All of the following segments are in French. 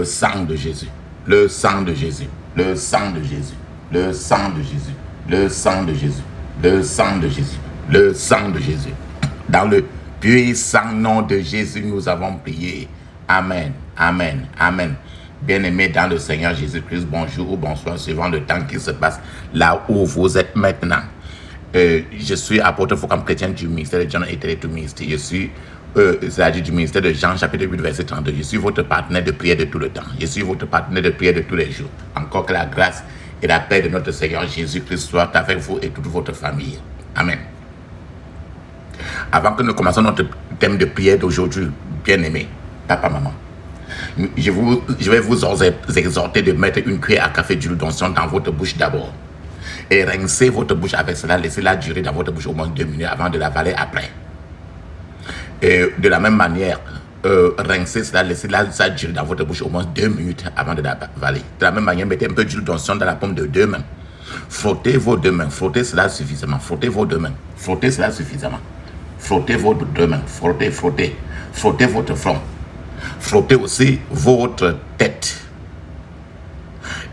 le sang de Jésus, le sang de Jésus, le sang de Jésus, le sang de Jésus, le sang de Jésus, le sang de Jésus, le sang de Jésus. Dans le puissant nom de Jésus, nous avons prié. Amen, amen, amen. Bien-aimés dans le Seigneur Jésus-Christ, bonjour ou bonsoir, suivant le temps qui se passe là où vous êtes maintenant. Je suis apôtre Foucault chrétien du ministère de John et Télé Ministry. Je suis, c'est-à-dire du ministère de Jean, chapitre 8, verset 32. Je suis votre partenaire de prière de tout le temps. Je suis votre partenaire de prière de tous les jours. Encore que la grâce et la paix de notre Seigneur Jésus-Christ soient avec vous et toute votre famille. Amen. Avant que nous commencions notre thème de prière d'aujourd'hui, bien-aimés, papa, maman, je vais vous exhorter de mettre une cuillère à café d'huile d'onction dans votre bouche d'abord. Et rincez votre bouche avec cela, laissez-la durer dans votre bouche au moins 2 minutes avant de l'avaler après. Et de la même manière, rincez cela, laissez-la durer dans votre bouche au moins 2 minutes avant de l'avaler. De la même manière, mettez un peu d'huile d'onction dans la paume de 2 mains. Frottez vos 2 mains, frottez cela suffisamment, frottez vos 2 mains, frottez cela suffisamment. Frottez vos 2 mains, frottez, frottez, frottez votre front. Frottez aussi votre tête.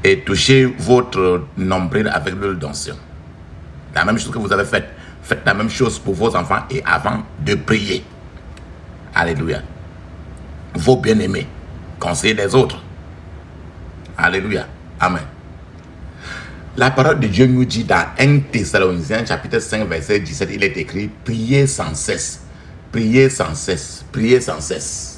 Et touchez votre nombril avec l'huile d'onction. La même chose que vous avez faite. Faites la même chose pour vos enfants et avant de prier. Alléluia. Vos bien-aimés, conseillez les autres. Alléluia. Amen. La parole de Dieu nous dit dans 1 Thessaloniciens chapitre 5 verset 17, il est écrit: priez sans cesse, priez sans cesse, priez sans cesse.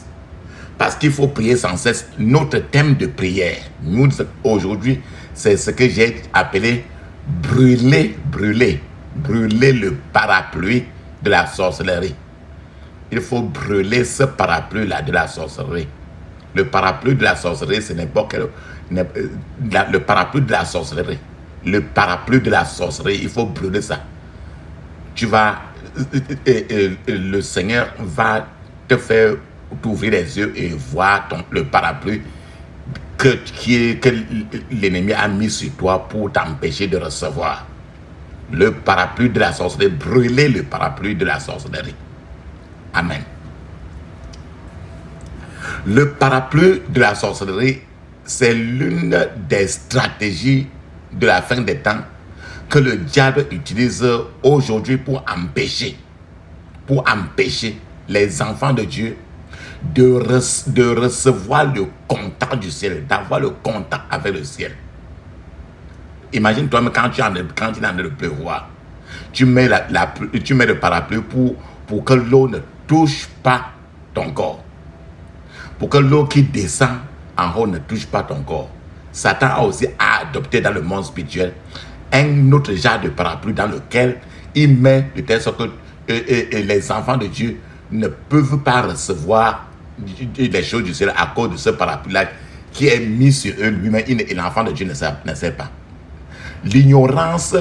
Parce qu'il faut prier sans cesse. Notre thème de prière, nous aujourd'hui, c'est ce que j'ai appelé brûler le parapluie de la sorcellerie. Il faut brûler ce parapluie-là de la sorcellerie. Le parapluie de la sorcellerie, ce n'est pas que le parapluie de la sorcellerie. Le parapluie de la sorcellerie, il faut brûler ça. Le Seigneur va te faire t'ouvrir les yeux et voir le parapluie que l'ennemi a mis sur toi pour t'empêcher de recevoir. Le parapluie de la sorcellerie, brûler le parapluie de la sorcellerie. Amen. Le parapluie de la sorcellerie, c'est l'une des stratégies de la fin des temps que le diable utilise aujourd'hui pour empêcher les enfants de Dieu de recevoir le contact du ciel, d'avoir le contact avec le ciel. Imagine-toi, quand il est en train de pleuvoir, tu mets le parapluie pour que l'eau ne touche pas ton corps. Pour que l'eau qui descend en haut ne touche pas ton corps. Satan a aussi adopté dans le monde spirituel un autre genre de parapluie dans lequel il met de telle sorte que les enfants de Dieu ne peuvent pas recevoir les choses du ciel à cause de ce parapluie-là qui est mis sur eux lui-même et l'enfant de Dieu ne sait pas. L'ignorance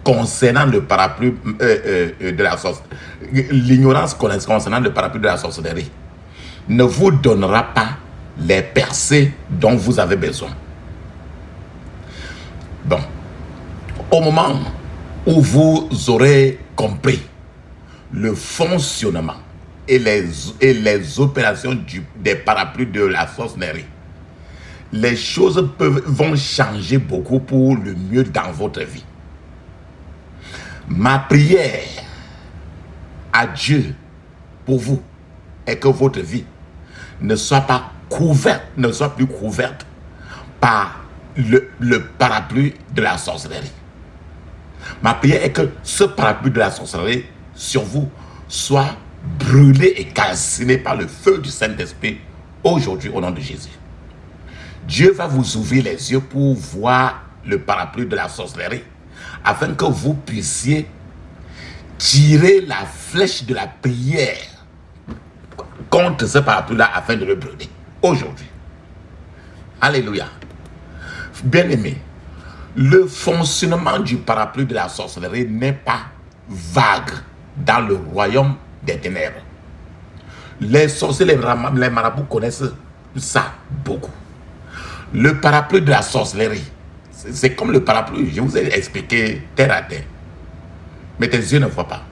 concernant le parapluie de la sorcellerie, l'ignorance concernant le parapluie de la sorcellerie ne vous donnera pas les percées dont vous avez besoin. Bon, au moment où vous aurez compris le fonctionnement et les opérations des parapluies de la sorcellerie, les choses vont changer beaucoup pour le mieux dans votre vie. Ma prière à Dieu pour vous est que votre vie ne soit plus couverte par le parapluie de la sorcellerie. Ma prière est que ce parapluie de la sorcellerie sur vous soit brûlé et calciné par le feu du Saint-Esprit aujourd'hui au nom de Jésus. Dieu va vous ouvrir les yeux pour voir le parapluie de la sorcellerie afin que vous puissiez tirer la flèche de la prière contre ce parapluie-là afin de le brûler aujourd'hui. Alléluia. Bien-aimé, le fonctionnement du parapluie de la sorcellerie n'est pas vague dans le royaume des ténèbres. Les sorciers, les marabouts connaissent ça beaucoup. Le parapluie de la sorcellerie, c'est comme le parapluie, je vous ai expliqué terre à terre. Mais tes yeux ne voient pas.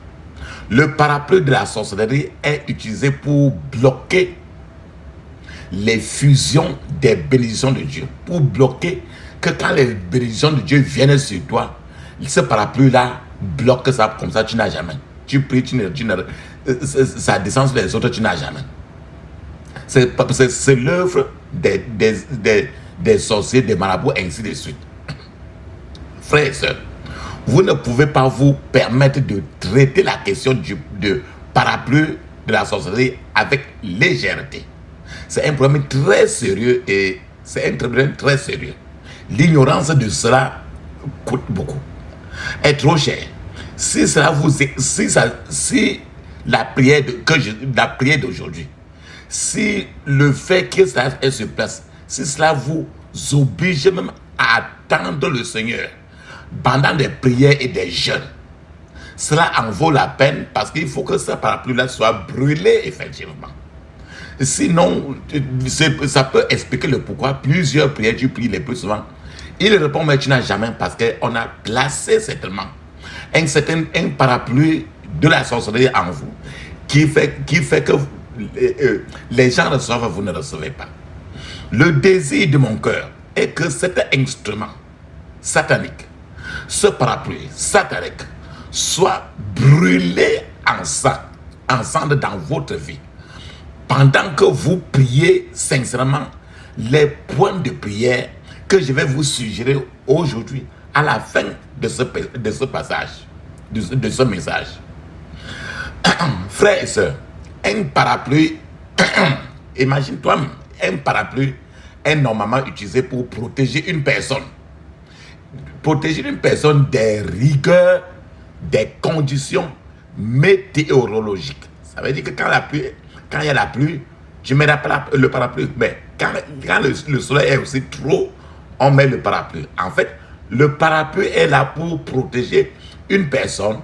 Le parapluie de la sorcellerie est utilisé pour bloquer l'effusion des bénédictions de Dieu. Pour bloquer que quand les bénédictions de Dieu viennent sur toi, ce parapluie-là bloque ça, comme ça tu n'as jamais. Tu pries, ça descend sur les autres, tu n'as jamais. C'est l'œuvre des sorciers, des marabouts, ainsi de suite. Frères et sœurs, vous ne pouvez pas vous permettre de traiter la question de parapluie de la sorcellerie avec légèreté. C'est un problème très sérieux et c'est un problème très sérieux. L'ignorance de cela coûte beaucoup, est trop cher. Si la prière d'aujourd'hui, si le fait que ça se place, si cela vous oblige même à attendre le Seigneur pendant des prières et des jeûnes, cela en vaut la peine parce qu'il faut que ce parapluie-là soit brûlé effectivement. Sinon, ça peut expliquer le pourquoi plusieurs prières tu pries les plus souvent. Il répond, mais tu n'as jamais, parce qu'on a placé certainement un parapluie de la sorcellerie en vous qui fait que les gens reçoivent, vous ne recevez pas. Le désir de mon cœur est que cet instrument satanique, ce parapluie satanique, soit brûlé en sang, ensemble dans votre vie. Pendant que vous priez sincèrement les points de prière que je vais vous suggérer aujourd'hui à la fin de ce passage, de ce message. Frères et sœurs, un parapluie, imagine-toi, un parapluie est normalement utilisé pour protéger une personne. Protéger une personne des rigueurs, des conditions météorologiques. Ça veut dire que quand il y a la pluie, tu mets le parapluie. Mais quand le soleil est aussi trop, on met le parapluie. En fait, le parapluie est là pour protéger une personne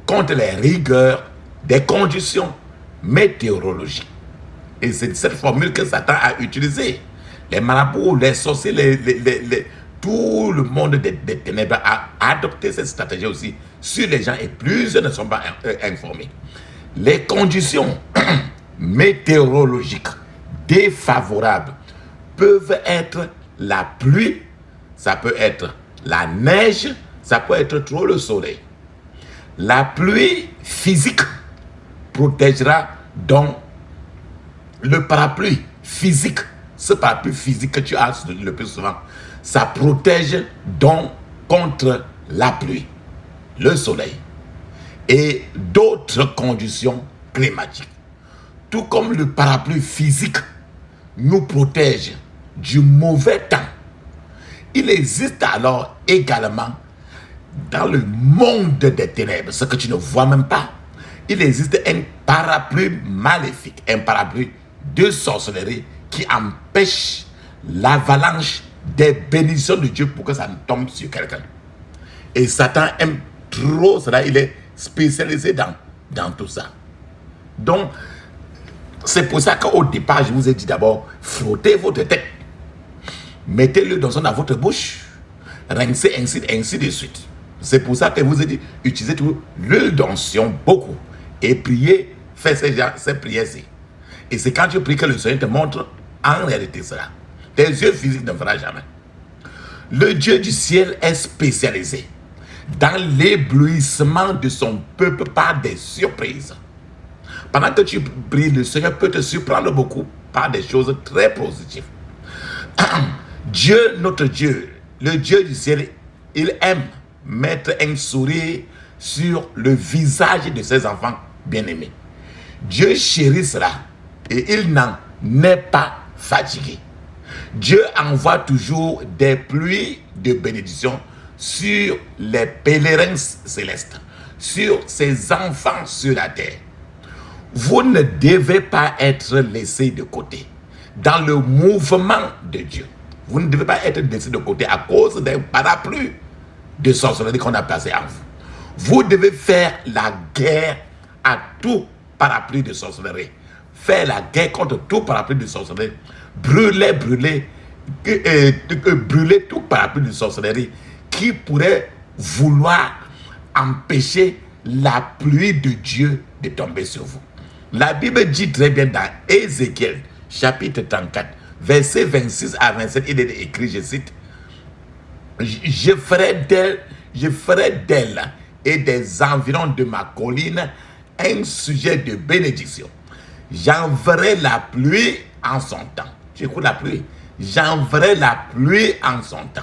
contre les rigueurs des conditions météorologiques. Et c'est cette formule que Satan a utilisée. Les marabouts, les sorciers, tout le monde des ténèbres a adopté cette stratégie aussi sur les gens et plusieurs ne sont pas informés. Les conditions météorologiques défavorables peuvent être la pluie, ça peut être la neige, ça peut être trop le soleil. La pluie physique protégera donc le parapluie physique, ce parapluie physique que tu as le plus souvent, ça protège donc contre la pluie, le soleil et d'autres conditions climatiques. Tout comme le parapluie physique nous protège du mauvais temps, il existe alors également dans le monde des ténèbres, ce que tu ne vois même pas, il existe un parapluie maléfique, un parapluie de sorcellerie qui empêche l'avalanche des bénédictions de Dieu pour que ça ne tombe sur quelqu'un. Et Satan aime trop cela, il est spécialisé dans tout ça. Donc, c'est pour ça qu'au départ, je vous ai dit d'abord, frottez votre tête, mettez-le dans votre bouche, rincez ainsi de suite. C'est pour ça que je vous ai dit, utilisez toujours l'huile d'onction beaucoup et priez, faites ces prières-ci. Et c'est quand tu pries que le Seigneur te montre en réalité cela. Tes yeux physiques ne feront jamais. Le Dieu du ciel est spécialisé dans l'éblouissement de son peuple par des surprises. Pendant que tu pries, le Seigneur peut te surprendre beaucoup par des choses très positives. Dieu, notre Dieu, le Dieu du ciel, il aime mettre un sourire sur le visage de ses enfants bien-aimés. Dieu chérit cela et il n'en est pas fatigué. Dieu envoie toujours des pluies de bénédiction sur les pèlerins célestes, sur ses enfants sur la terre. Vous ne devez pas être laissé de côté dans le mouvement de Dieu. Vous ne devez pas être laissé de côté à cause d'un parapluie de sorcellerie qu'on a placé en vous. Vous devez faire la guerre à tout parapluie de sorcellerie. Faire la guerre contre tout parapluie de sorcellerie. Brûler tout parapluie de sorcellerie qui pourrait vouloir empêcher la pluie de Dieu de tomber sur vous. La Bible dit très bien dans Ézéchiel, chapitre 34, versets 26 à 27, il est écrit, je cite, je ferai d'elle et des environs de ma colline un sujet de bénédiction. J'enverrai la pluie en son temps. Tu écoutes la pluie? J'enverrai la pluie en son temps.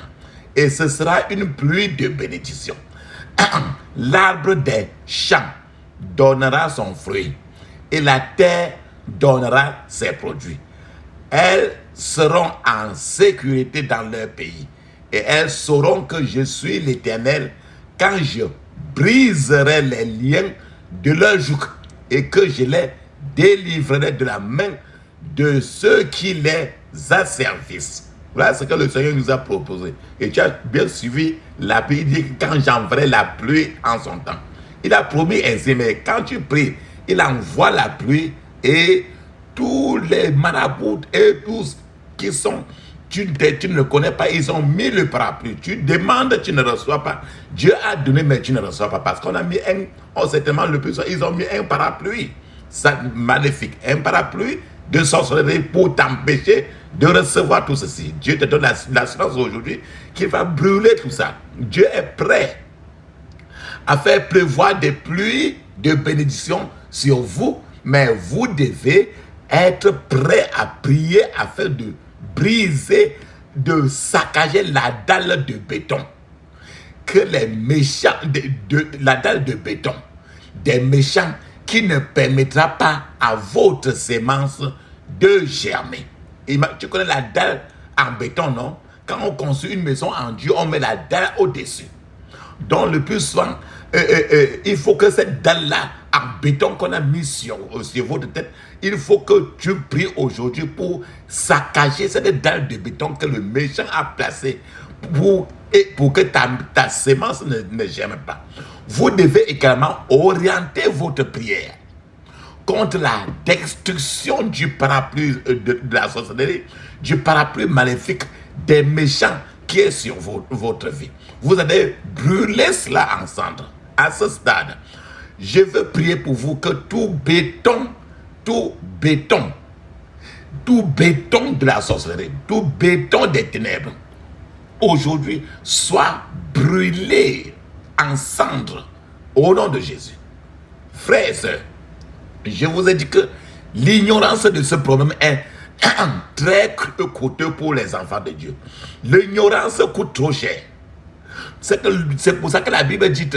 Et ce sera une pluie de bénédiction. L'arbre des champs donnera son fruit et la terre donnera ses produits. Elles seront en sécurité dans leur pays et elles sauront que je suis l'Éternel quand je briserai les liens de leur joug et que je les délivrerai de la main de ceux qui les asservissent. Voilà ce que le Seigneur nous a proposé. Et tu as bien suivi la pluie. Il dit que quand j'enverrai la pluie en son temps. Il a promis ainsi, mais quand tu pries, il envoie la pluie et tous les marabouts et tous qui sont, tu ne le connais pas, ils ont mis le parapluie. Tu demandes, tu ne reçois pas. Dieu a donné, mais tu ne reçois pas. Parce qu'on a mis certainement le plus, ils ont mis un parapluie. Ça, maléfique. Un parapluie de sorcellerie pour t'empêcher de recevoir tout ceci. Dieu te donne l'assurance aujourd'hui qu'il va brûler tout ça. Dieu est prêt à faire pleuvoir des pluies de bénédiction sur vous, mais vous devez être prêt à prier afin de briser, de saccager la dalle de béton. Que les méchants, la dalle de béton, des méchants qui ne permettra pas à votre sémence de germer. Tu connais la dalle en béton, non? Quand on construit une maison en Dieu, on met la dalle au-dessus. Donc le plus souvent, il faut que cette dalle-là en béton qu'on a mis sur votre tête, il faut que tu pries aujourd'hui pour saccager cette dalle de béton que le méchant a placée pour que ta sémence ne germe pas. Vous devez également orienter votre prière contre la destruction du parapluie de la sorcellerie, du parapluie maléfique des méchants qui est sur votre vie. Vous allez brûler cela en cendres. À ce stade, je veux prier pour vous que tout béton de la sorcellerie, tout béton des ténèbres, aujourd'hui, soit brûlé en cendres au nom de Jésus. Frères et sœurs, je vous ai dit que l'ignorance de ce problème est très coûteux pour les enfants de Dieu. L'ignorance coûte trop cher. C'est pour ça que la Bible dit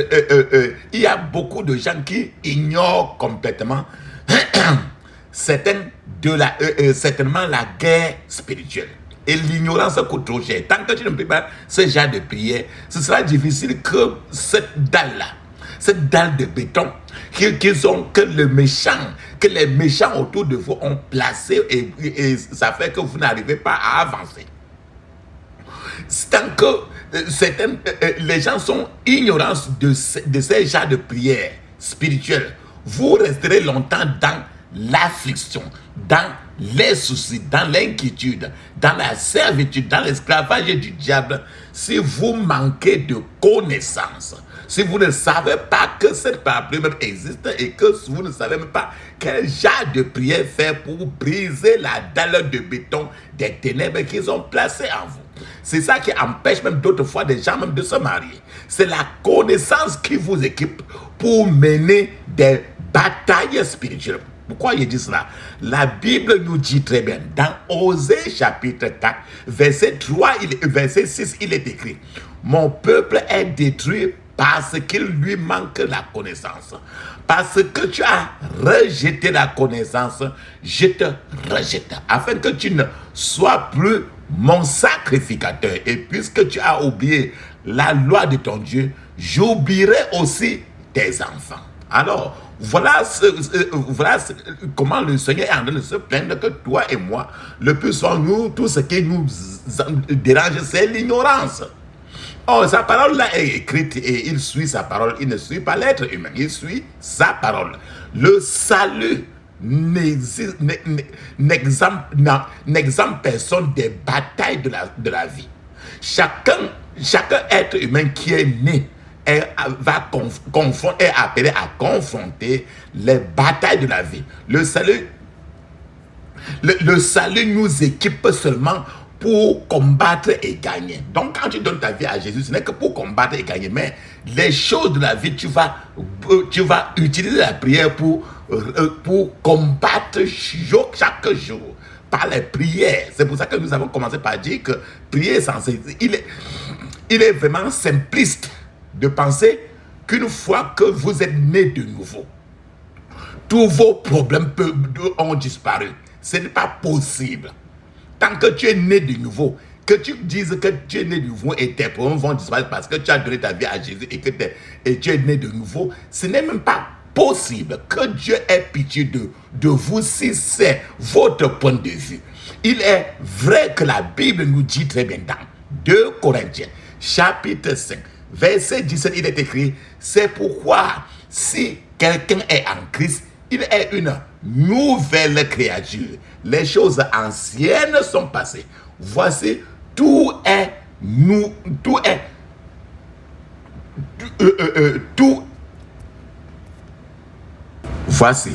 il y a beaucoup de gens qui ignorent complètement certainement la guerre spirituelle. Et l'ignorance coûte trop cher. Tant que tu ne peux pas ce genre de prière, ce sera difficile que cette dalle de béton que les méchants autour de vous ont placé et ça fait que vous n'arrivez pas à avancer. Tant que les gens sont ignorants de ces genres de prières spirituelles, vous resterez longtemps dans l'affliction, dans les soucis, dans l'inquiétude, dans la servitude, dans l'esclavage du diable, si vous manquez de connaissances. Si vous ne savez pas que cette parapluie même existe et que vous ne savez même pas quel genre de prière faire pour briser la dalle de béton des ténèbres qu'ils ont placées en vous. C'est ça qui empêche même d'autres fois des gens même de se marier. C'est la connaissance qui vous équipe pour mener des batailles spirituelles. Pourquoi il dit cela? La Bible nous dit très bien, dans Osée chapitre 4, verset 6, il est écrit, « Mon peuple est détruit parce qu'il lui manque la connaissance. Parce que tu as rejeté la connaissance, je te rejette, afin que tu ne sois plus mon sacrificateur. Et puisque tu as oublié la loi de ton Dieu, j'oublierai aussi tes enfants. » Alors, voilà comment le Seigneur est en train de se plaindre que toi et moi, le plus souvent, nous, tout ce qui nous dérange, c'est l'ignorance. Oh, sa parole là est écrite et il suit sa parole. Il ne suit pas l'être humain, il suit sa parole. Le salut n'exemple personne des batailles de la vie. Chacun être humain qui est né est appelé à confronter les batailles de la vie. Le salut Le salut nous équipe seulement pour combattre et gagner. Donc quand tu donnes ta vie à Jésus, ce n'est que pour combattre et gagner. Mais les choses de la vie, tu vas utiliser la prière pour combattre chaque jour par les prières. C'est pour ça que nous avons commencé par dire que prier sans cesse, il est vraiment simpliste de penser qu'une fois que vous êtes né de nouveau, tous vos problèmes ont disparu. Ce n'est pas possible. Tant que tu es né de nouveau, que tu dises que tu es né de nouveau et tes problèmes vont disparaître parce que tu as donné ta vie à Jésus et tu es né de nouveau, ce n'est même pas possible. Que Dieu ait pitié de vous si c'est votre point de vue. Il est vrai que la Bible nous dit très bien dans 2 Corinthiens, chapitre 5, verset 17, il est écrit, c'est pourquoi si quelqu'un est en Christ, il est une nouvelle créature. Les choses anciennes sont passées. Voici, voici,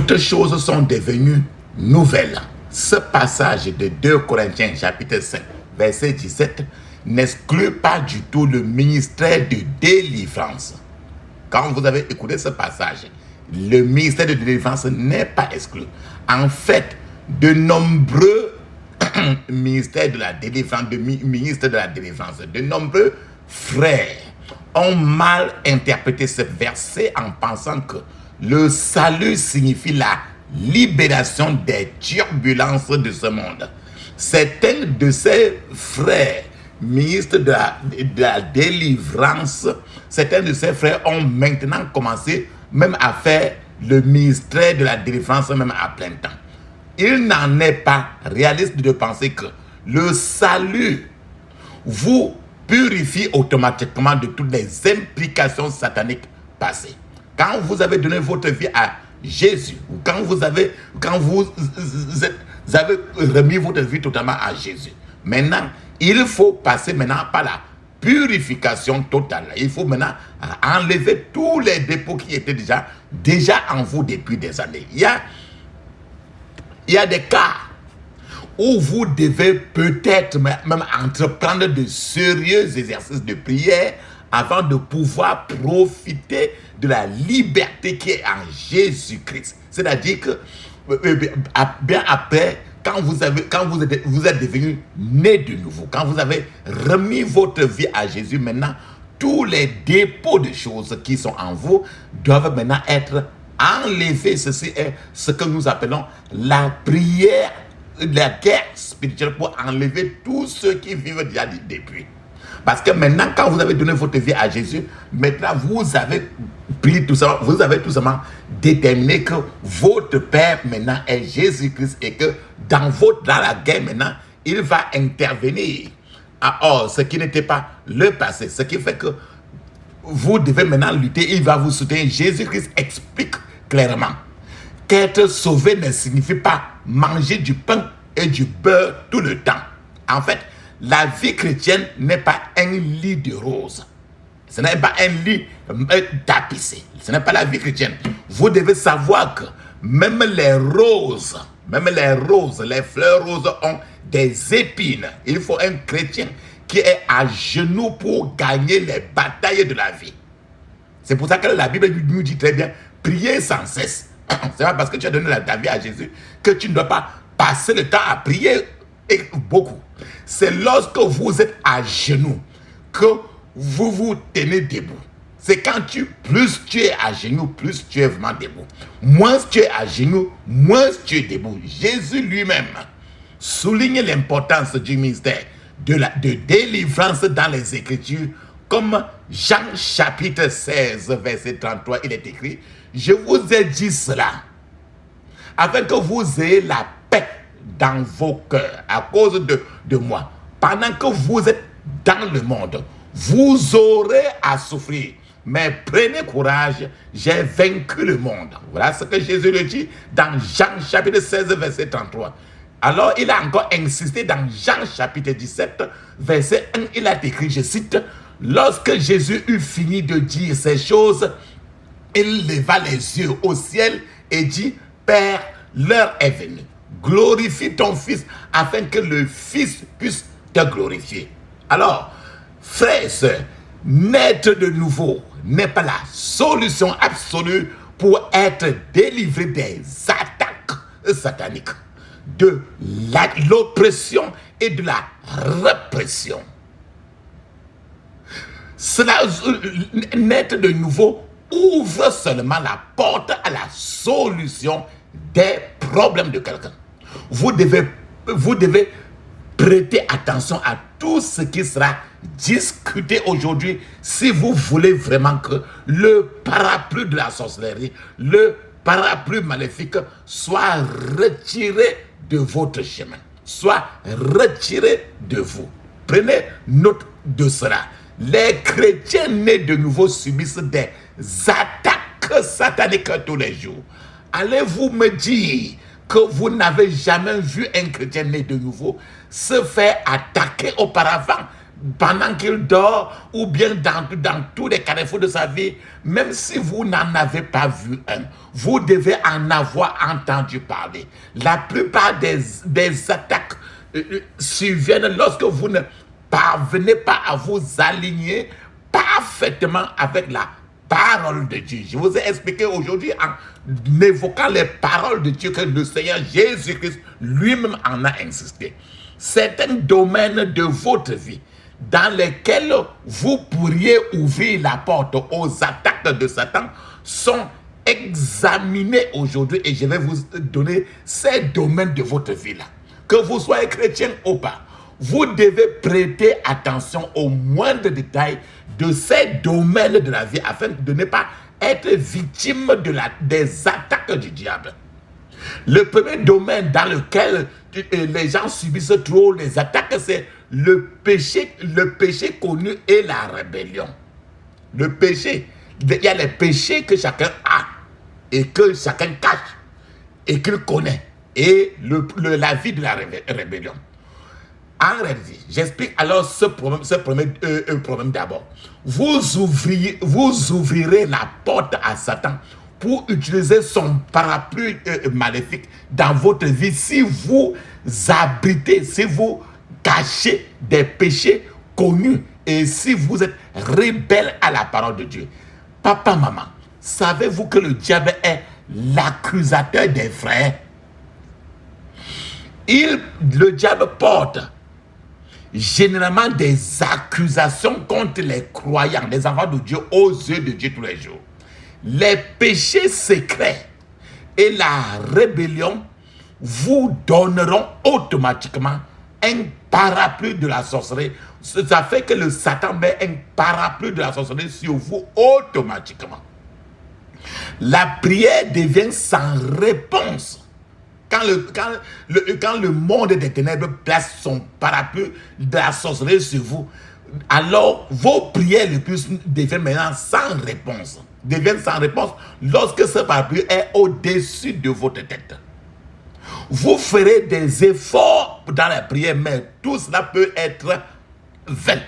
toutes choses sont devenues nouvelles. Ce passage de 2 Corinthiens chapitre 5, verset 17, n'exclut pas du tout le ministère de délivrance. Quand vous avez écouté ce passage, le ministère de délivrance n'est pas exclu. En fait, de nombreux ministères de la délivrance, de nombreux frères ont mal interprété ce verset en pensant que le salut signifie la libération des turbulences de ce monde. Certains de ces frères ministres de la délivrance, certains de ces frères ont maintenant commencé même à faire le ministère de la délivrance même à plein temps. Il n'en est pas réaliste de penser que le salut vous purifie automatiquement de toutes les implications sataniques passées. Quand vous avez donné votre vie à Jésus, ou quand vous avez remis votre vie totalement à Jésus, maintenant, il faut passer maintenant par la purification totale. Il faut maintenant enlever tous les dépôts qui étaient déjà en vous depuis des années. Il y a des cas où vous devez peut-être même entreprendre de sérieux exercices de prière avant de pouvoir profiter de la liberté qui est en Jésus-Christ. C'est-à-dire que bien après, quand vous êtes devenu né de nouveau, quand vous avez remis votre vie à Jésus, maintenant, tous les dépôts de choses qui sont en vous doivent maintenant être enlevés. Ceci est ce que nous appelons la prière, la guerre spirituelle pour enlever tous ceux qui vivent déjà depuis. Parce que maintenant, quand vous avez donné votre vie à Jésus, maintenant vous avez pris tout ça, vous avez tout simplement déterminé que votre Père maintenant est Jésus-Christ et que dans la guerre maintenant, il va intervenir. Or, ce qui n'était pas le passé, ce qui fait que vous devez maintenant lutter, il va vous soutenir. Jésus-Christ explique clairement qu'être sauvé ne signifie pas manger du pain et du beurre tout le temps. En fait, la vie chrétienne n'est pas un lit de roses. Ce n'est pas un lit tapissé. Ce n'est pas la vie chrétienne. Vous devez savoir que même les roses, les fleurs roses ont des épines. Il faut un chrétien qui est à genoux pour gagner les batailles de la vie. C'est pour ça que la Bible nous dit très bien, priez sans cesse. C'est pas parce que tu as donné ta vie à Jésus que tu ne dois pas passer le temps à prier beaucoup. C'est lorsque vous êtes à genoux que vous vous tenez debout. C'est quand plus tu es à genoux, plus tu es vraiment debout. Moins tu es à genoux, moins tu es debout. Jésus lui-même souligne l'importance du ministère de délivrance dans les Écritures. Comme Jean chapitre 16, verset 33, il est écrit, « Je vous ai dit cela, afin que vous ayez la paix dans vos cœurs à cause de moi. Pendant que vous êtes dans le monde, vous aurez à souffrir. Mais prenez courage, j'ai vaincu le monde. » Voilà ce que Jésus le dit dans Jean chapitre 16, verset 33. Alors, il a encore insisté dans Jean chapitre 17, verset 1, il a écrit, je cite, « Lorsque Jésus eut fini de dire ces choses, il leva les yeux au ciel et dit, « Père, l'heure est venue. glorifie ton Fils afin que le Fils puisse te glorifier. Alors, frères et sœurs, naître de nouveau n'est pas la solution absolue pour être délivré des attaques sataniques, de l'oppression et de la répression. Cela, naître de nouveau, ouvre seulement la porte à la solution des problèmes de quelqu'un. Vous devez prêter attention à tout ce qui sera discuté aujourd'hui si vous voulez vraiment que le parapluie de la sorcellerie, le parapluie maléfique soit retiré de votre chemin, soit retiré de vous. Prenez note de cela. Les chrétiens nés de nouveau subissent des attaques sataniques tous les jours. Allez-vous me dire que vous n'avez jamais vu un chrétien né de nouveau se faire attaquer auparavant pendant qu'il dort ou bien dans tous les carrefours de sa vie? Même si vous n'en avez pas vu un, vous devez en avoir entendu parler. La plupart des attaques surviennent lorsque vous ne parvenez pas à vous aligner parfaitement avec la parole de Dieu. Je vous ai expliqué aujourd'hui en évoquant les paroles de Dieu que le Seigneur Jésus-Christ lui-même en a insisté. Certains domaines de votre vie dans lesquels vous pourriez ouvrir la porte aux attaques de Satan sont examinés aujourd'hui et je vais vous donner ces domaines de votre vie-là. Que vous soyez chrétien ou pas, vous devez prêter attention aux moindres détails de ces domaines de la vie afin de ne pas être victime des attaques du diable. Le premier domaine dans lequel les gens subissent trop les attaques, c'est le péché connu et la rébellion. Le péché, il y a les péchés que chacun a et que chacun cache et qu'il connaît, et la vie de la rébellion. En réalité, j'explique alors ce problème d'abord. Vous ouvrirez la porte à Satan pour utiliser son parapluie maléfique dans votre vie si vous abritez, si vous cachez des péchés connus et si vous êtes rebelle à la parole de Dieu. Papa, maman, savez-vous que le diable est l'accusateur des frères? Le diable porte généralement des accusations contre les croyants, les enfants de Dieu, aux yeux de Dieu tous les jours. Les péchés secrets et la rébellion vous donneront automatiquement un parapluie de la sorcellerie. Ça fait que le Satan met un parapluie de la sorcellerie sur vous automatiquement. La prière devient sans réponse. Quand le monde des ténèbres place son parapluie de la sorcellerie sur vous, alors vos prières les plus deviennent maintenant sans réponse. Deviennent sans réponse lorsque ce parapluie est au-dessus de votre tête. Vous ferez des efforts dans la prière, mais tout cela peut être vain.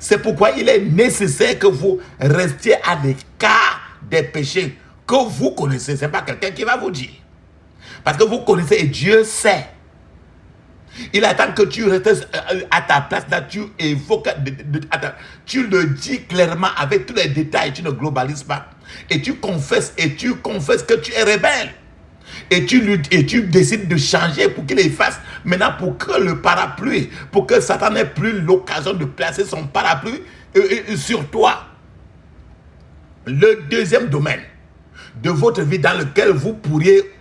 C'est pourquoi il est nécessaire que vous restiez à l'écart des péchés que vous connaissez. Ce n'est pas quelqu'un qui va vous dire. Parce que vous connaissez et Dieu sait. Il attend que tu restes à ta place là, tu évoques, tu le dis clairement avec tous les détails, tu ne globalises pas. Et tu confesses que tu es rebelle. Et tu décides de changer pour qu'il efface maintenant pour que le parapluie, pour que Satan n'ait plus l'occasion de placer son parapluie sur toi. Le deuxième domaine de votre vie dans lequel vous pouvez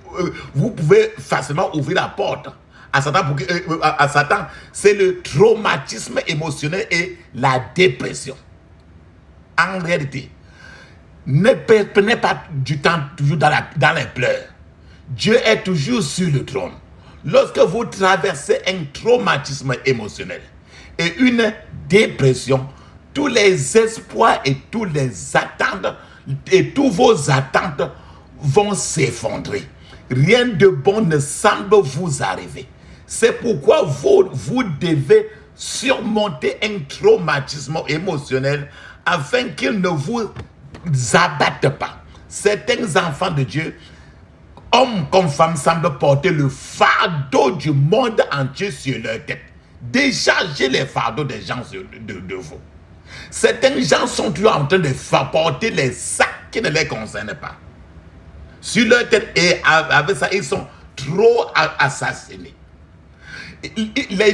facilement ouvrir la porte à Satan, c'est le traumatisme émotionnel et la dépression. En réalité, ne prenez pas du temps toujours dans les pleurs. Dieu est toujours sur le trône. Lorsque vous traversez un traumatisme émotionnel et une dépression, tous les espoirs et toutes les attentes et tous vos attentes vont s'effondrer. Rien de bon ne semble vous arriver. C'est pourquoi vous devez surmonter un traumatisme émotionnel afin qu'il ne vous abatte pas. Certains enfants de Dieu hommes comme femmes semblent porter le fardeau du monde entier sur leur tête. Déchargez les fardeaux des gens de vous. Certains gens sont toujours en train de porter les sacs qui ne les concernent pas sur leur tête, et avec ça, ils sont trop assassinés.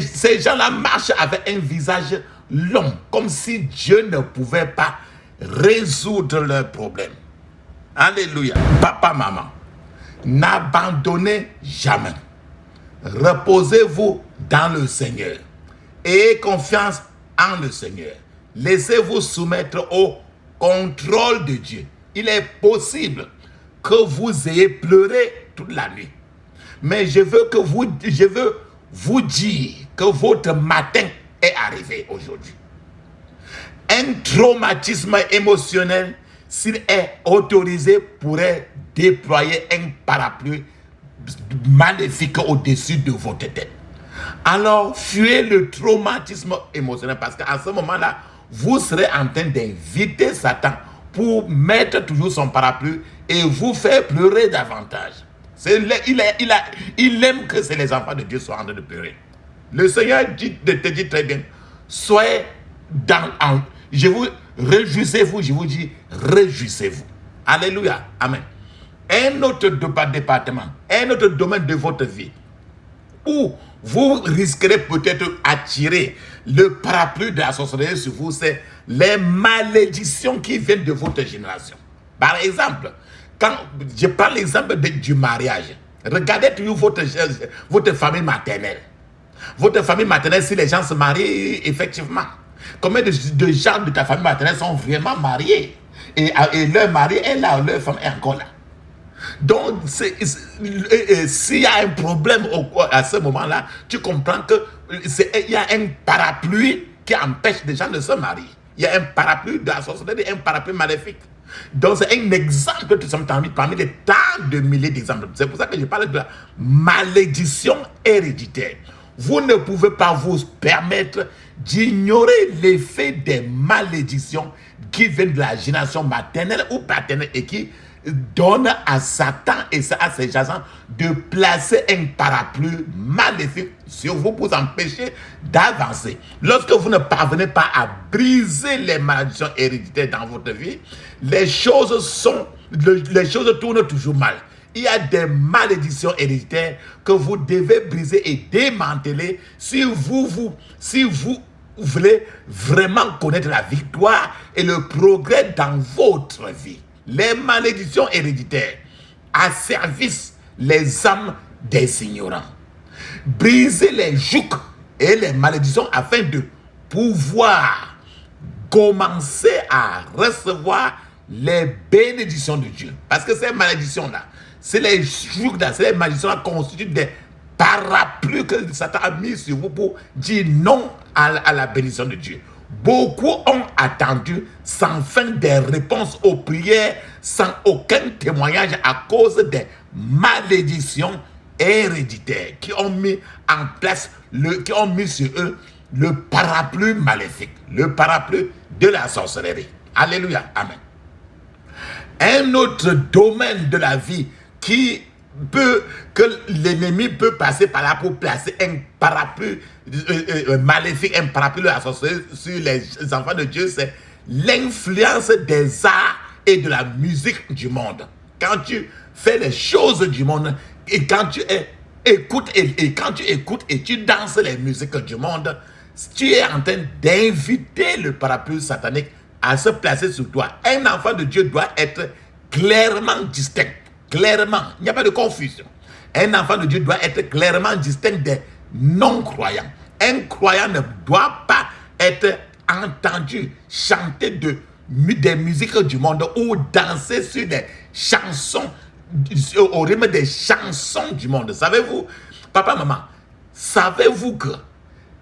Ces gens-là marchent avec un visage long, comme si Dieu ne pouvait pas résoudre leurs problèmes. Alléluia. Papa, maman, n'abandonnez jamais. Reposez-vous dans le Seigneur. Ayez confiance en le Seigneur. Laissez-vous soumettre au contrôle de Dieu. Il est possible que vous ayez pleuré toute la nuit. Mais je veux vous dire que votre matin est arrivé aujourd'hui. Un traumatisme émotionnel, s'il est autorisé, pourrait déployer un parapluie maléfique au-dessus de votre tête. Alors, fuyez le traumatisme émotionnel, parce qu'à ce moment-là, vous serez en train d'inviter Satan pour mettre toujours son parapluie et vous faire pleurer davantage. Il aime que les enfants de Dieu soient en train de pleurer. Le Seigneur te dit très bien, soyez réjouissez-vous, je vous dis, réjouissez-vous. Alléluia, amen. Un autre département, un autre domaine de votre vie, où vous risquerez peut-être attirer le parapluie de la sorcellerie sur vous, c'est les malédictions qui viennent de votre génération. Par exemple, quand je prends l'exemple du mariage, regardez toujours votre famille maternelle. Votre famille maternelle, si les gens se marient, effectivement, combien de gens de ta famille maternelle sont vraiment mariés et leur mari est là, leur femme est encore là. Donc, s'il y a un problème à ce moment-là, tu comprends qu'il y a un parapluie qui empêche les gens de se marier. Il y a un parapluie de la sorcellerie, un parapluie maléfique. Donc, c'est un exemple que nous sommes parmi des tas de milliers d'exemples. C'est pour ça que je parle de la malédiction héréditaire. Vous ne pouvez pas vous permettre d'ignorer l'effet des malédictions qui viennent de la génération maternelle ou paternelle et qui donne à Satan et à ses agents de placer un parapluie maléfique sur vous pour empêcher d'avancer. Lorsque vous ne parvenez pas à briser les malédictions héréditaires dans votre vie, les choses tournent toujours mal. Il y a des malédictions héréditaires que vous devez briser et démanteler si vous voulez vraiment connaître la victoire et le progrès dans votre vie. Les malédictions héréditaires asservissent les âmes des ignorants. Brisez les jougs et les malédictions afin de pouvoir commencer à recevoir les bénédictions de Dieu. Parce que ces malédictions-là, c'est les jougs-là, c'est les malédictions-là constituent des parapluies que Satan a mis sur vous pour dire non à la bénédiction de Dieu. Beaucoup ont attendu sans fin des réponses aux prières, sans aucun témoignage à cause des malédictions héréditaires qui ont mis en place, qui ont mis sur eux le parapluie maléfique, le parapluie de la sorcellerie. Alléluia, amen. Un autre domaine de la vie que l'ennemi peut passer par là pour placer un parapluie maléfique, un parapluie de la sorcellerie sur les enfants de Dieu, c'est l'influence des arts et de la musique du monde. Quand tu fais les choses du monde et quand tu écoutes et tu danses les musiques du monde, tu es en train d'inviter le parapluie satanique à se placer sur toi. Un enfant de Dieu doit être clairement distinct. Clairement, il n'y a pas de confusion. Un enfant de Dieu doit être clairement distinct des non-croyants. Un croyant ne doit pas être entendu chanter des musiques du monde ou danser sur des chansons, au rythme des chansons du monde. Savez-vous, papa, maman, savez-vous que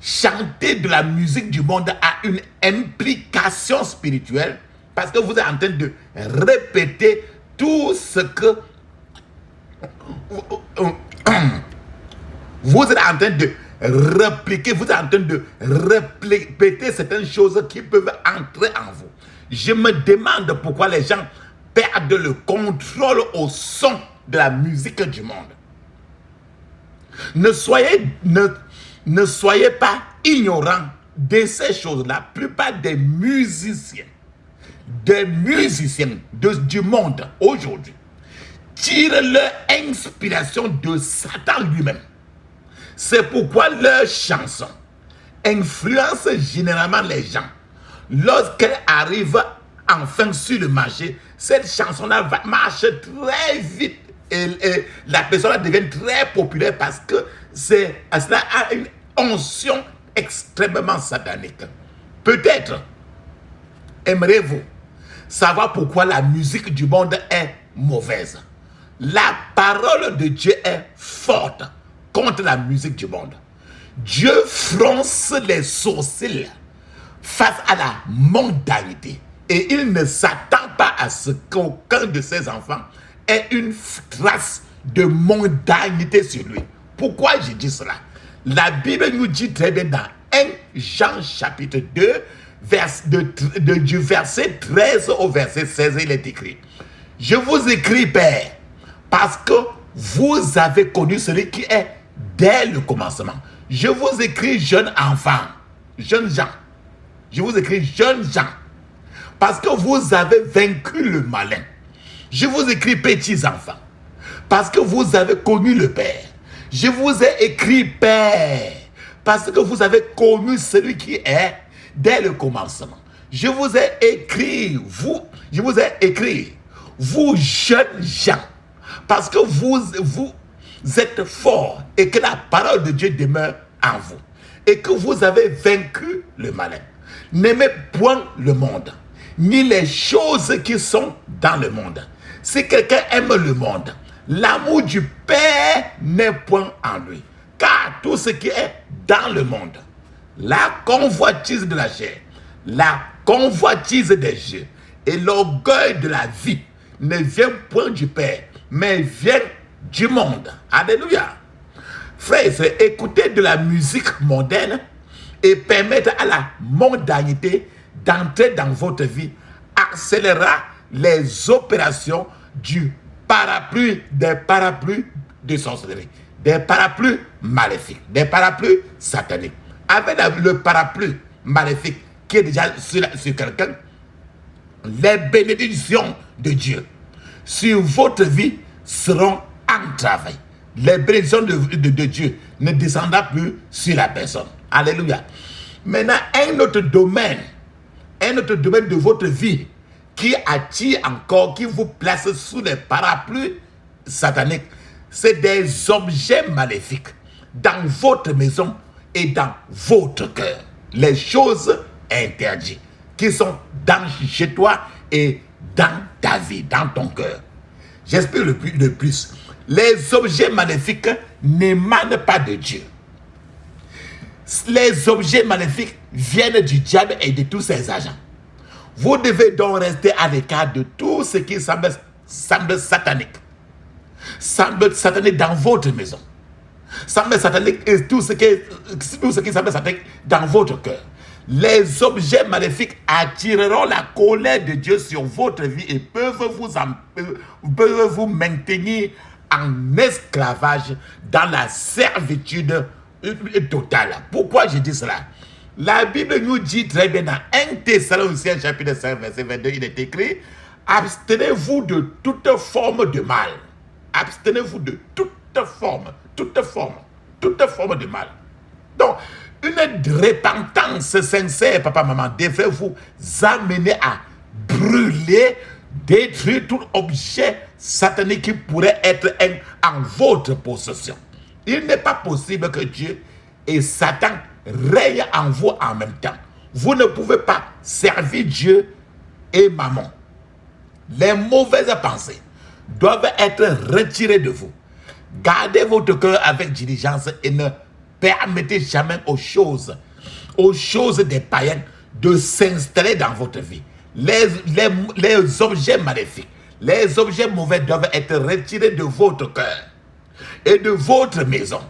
chanter de la musique du monde a une implication spirituelle? Parce que vous êtes en train de répéter tout ce que vous êtes en train de répliquer, vous êtes en train de répéter certaines choses qui peuvent entrer en vous. Je me demande pourquoi les gens perdent le contrôle au son de la musique du monde. Ne soyez pas ignorants de ces choses. La plupart des musiciens du monde aujourd'hui tirent leur inspiration de Satan lui-même. C'est pourquoi leurs chansons influencent généralement les gens. Lorsqu'elles arrivent enfin sur le marché, cette chanson-là marche très vite et la personne devient très populaire parce que cela a une onction extrêmement satanique. Peut-être aimerez-vous savoir pourquoi la musique du monde est mauvaise. La parole de Dieu est forte contre la musique du monde. Dieu fronce les sourcils face à la mondanité. Et il ne s'attend pas à ce qu'aucun de ses enfants ait une trace de mondanité sur lui. Pourquoi je dis cela? La Bible nous dit très bien dans 1 Jean chapitre 2, du verset 13 au verset 16, il est écrit: je vous écris, Père, parce que vous avez connu celui qui est dès le commencement. Je vous écris, jeunes enfants, jeunes gens. Je vous écris, jeunes gens, parce que vous avez vaincu le malin. Je vous écris, petits enfants, parce que vous avez connu le Père. Je vous ai écrit, Père, parce que vous avez connu celui qui est dès le commencement. Je vous ai écrit, vous jeunes gens, parce que vous êtes forts et que la parole de Dieu demeure en vous et que vous avez vaincu le malin. N'aimez point le monde, ni les choses qui sont dans le monde. Si quelqu'un aime le monde, l'amour du Père n'est point en lui. Car tout ce qui est dans le monde, la convoitise de la chair, la convoitise des yeux et l'orgueil de la vie ne vient point du Père, mais vient du monde. Alléluia. Frères, écoutez de la musique mondaine et permettre à la mondanité d'entrer dans votre vie accélérera les opérations des parapluies de sorcellerie, des parapluies maléfiques, des parapluies sataniques. Avec le parapluie maléfique qui est déjà sur quelqu'un, les bénédictions de Dieu sur votre vie seront entravées. Les bénédictions de Dieu ne descendront plus sur la personne. Alléluia. Maintenant, un autre domaine de votre vie qui attire encore, qui vous place sous les parapluies sataniques, c'est des objets maléfiques dans votre maison et dans votre cœur. Les choses interdites qui sont chez toi et dans ta vie, dans ton cœur. J'explique le plus. Les objets maléfiques n'émanent pas de Dieu. Les objets maléfiques viennent du diable et de tous ses agents. Vous devez donc rester à l'écart de tout ce qui semble satanique. Semble satanique dans votre maison. Semble satanique et tout ce qui semble satanique dans votre cœur. Les objets maléfiques attireront la colère de Dieu sur votre vie et peuvent vous maintenir en esclavage dans la servitude totale. Pourquoi je dis cela? La Bible nous dit très bien dans 1 Thessaloniciens chapitre 5 verset 22, il est écrit: abstenez-vous de toute forme de mal. Abstenez-vous de toute forme de mal. Donc, une repentance sincère, papa, maman, devrait vous amener à brûler, détruire tout objet satanique qui pourrait être en votre possession. Il n'est pas possible que Dieu et Satan règnent en vous en même temps. Vous ne pouvez pas servir Dieu et maman. Les mauvaises pensées doivent être retirées de vous. Gardez votre cœur avec diligence et ne permettez jamais aux choses des païens de s'installer dans votre vie. Les objets maléfiques, les objets mauvais doivent être retirés de votre cœur et de votre maison,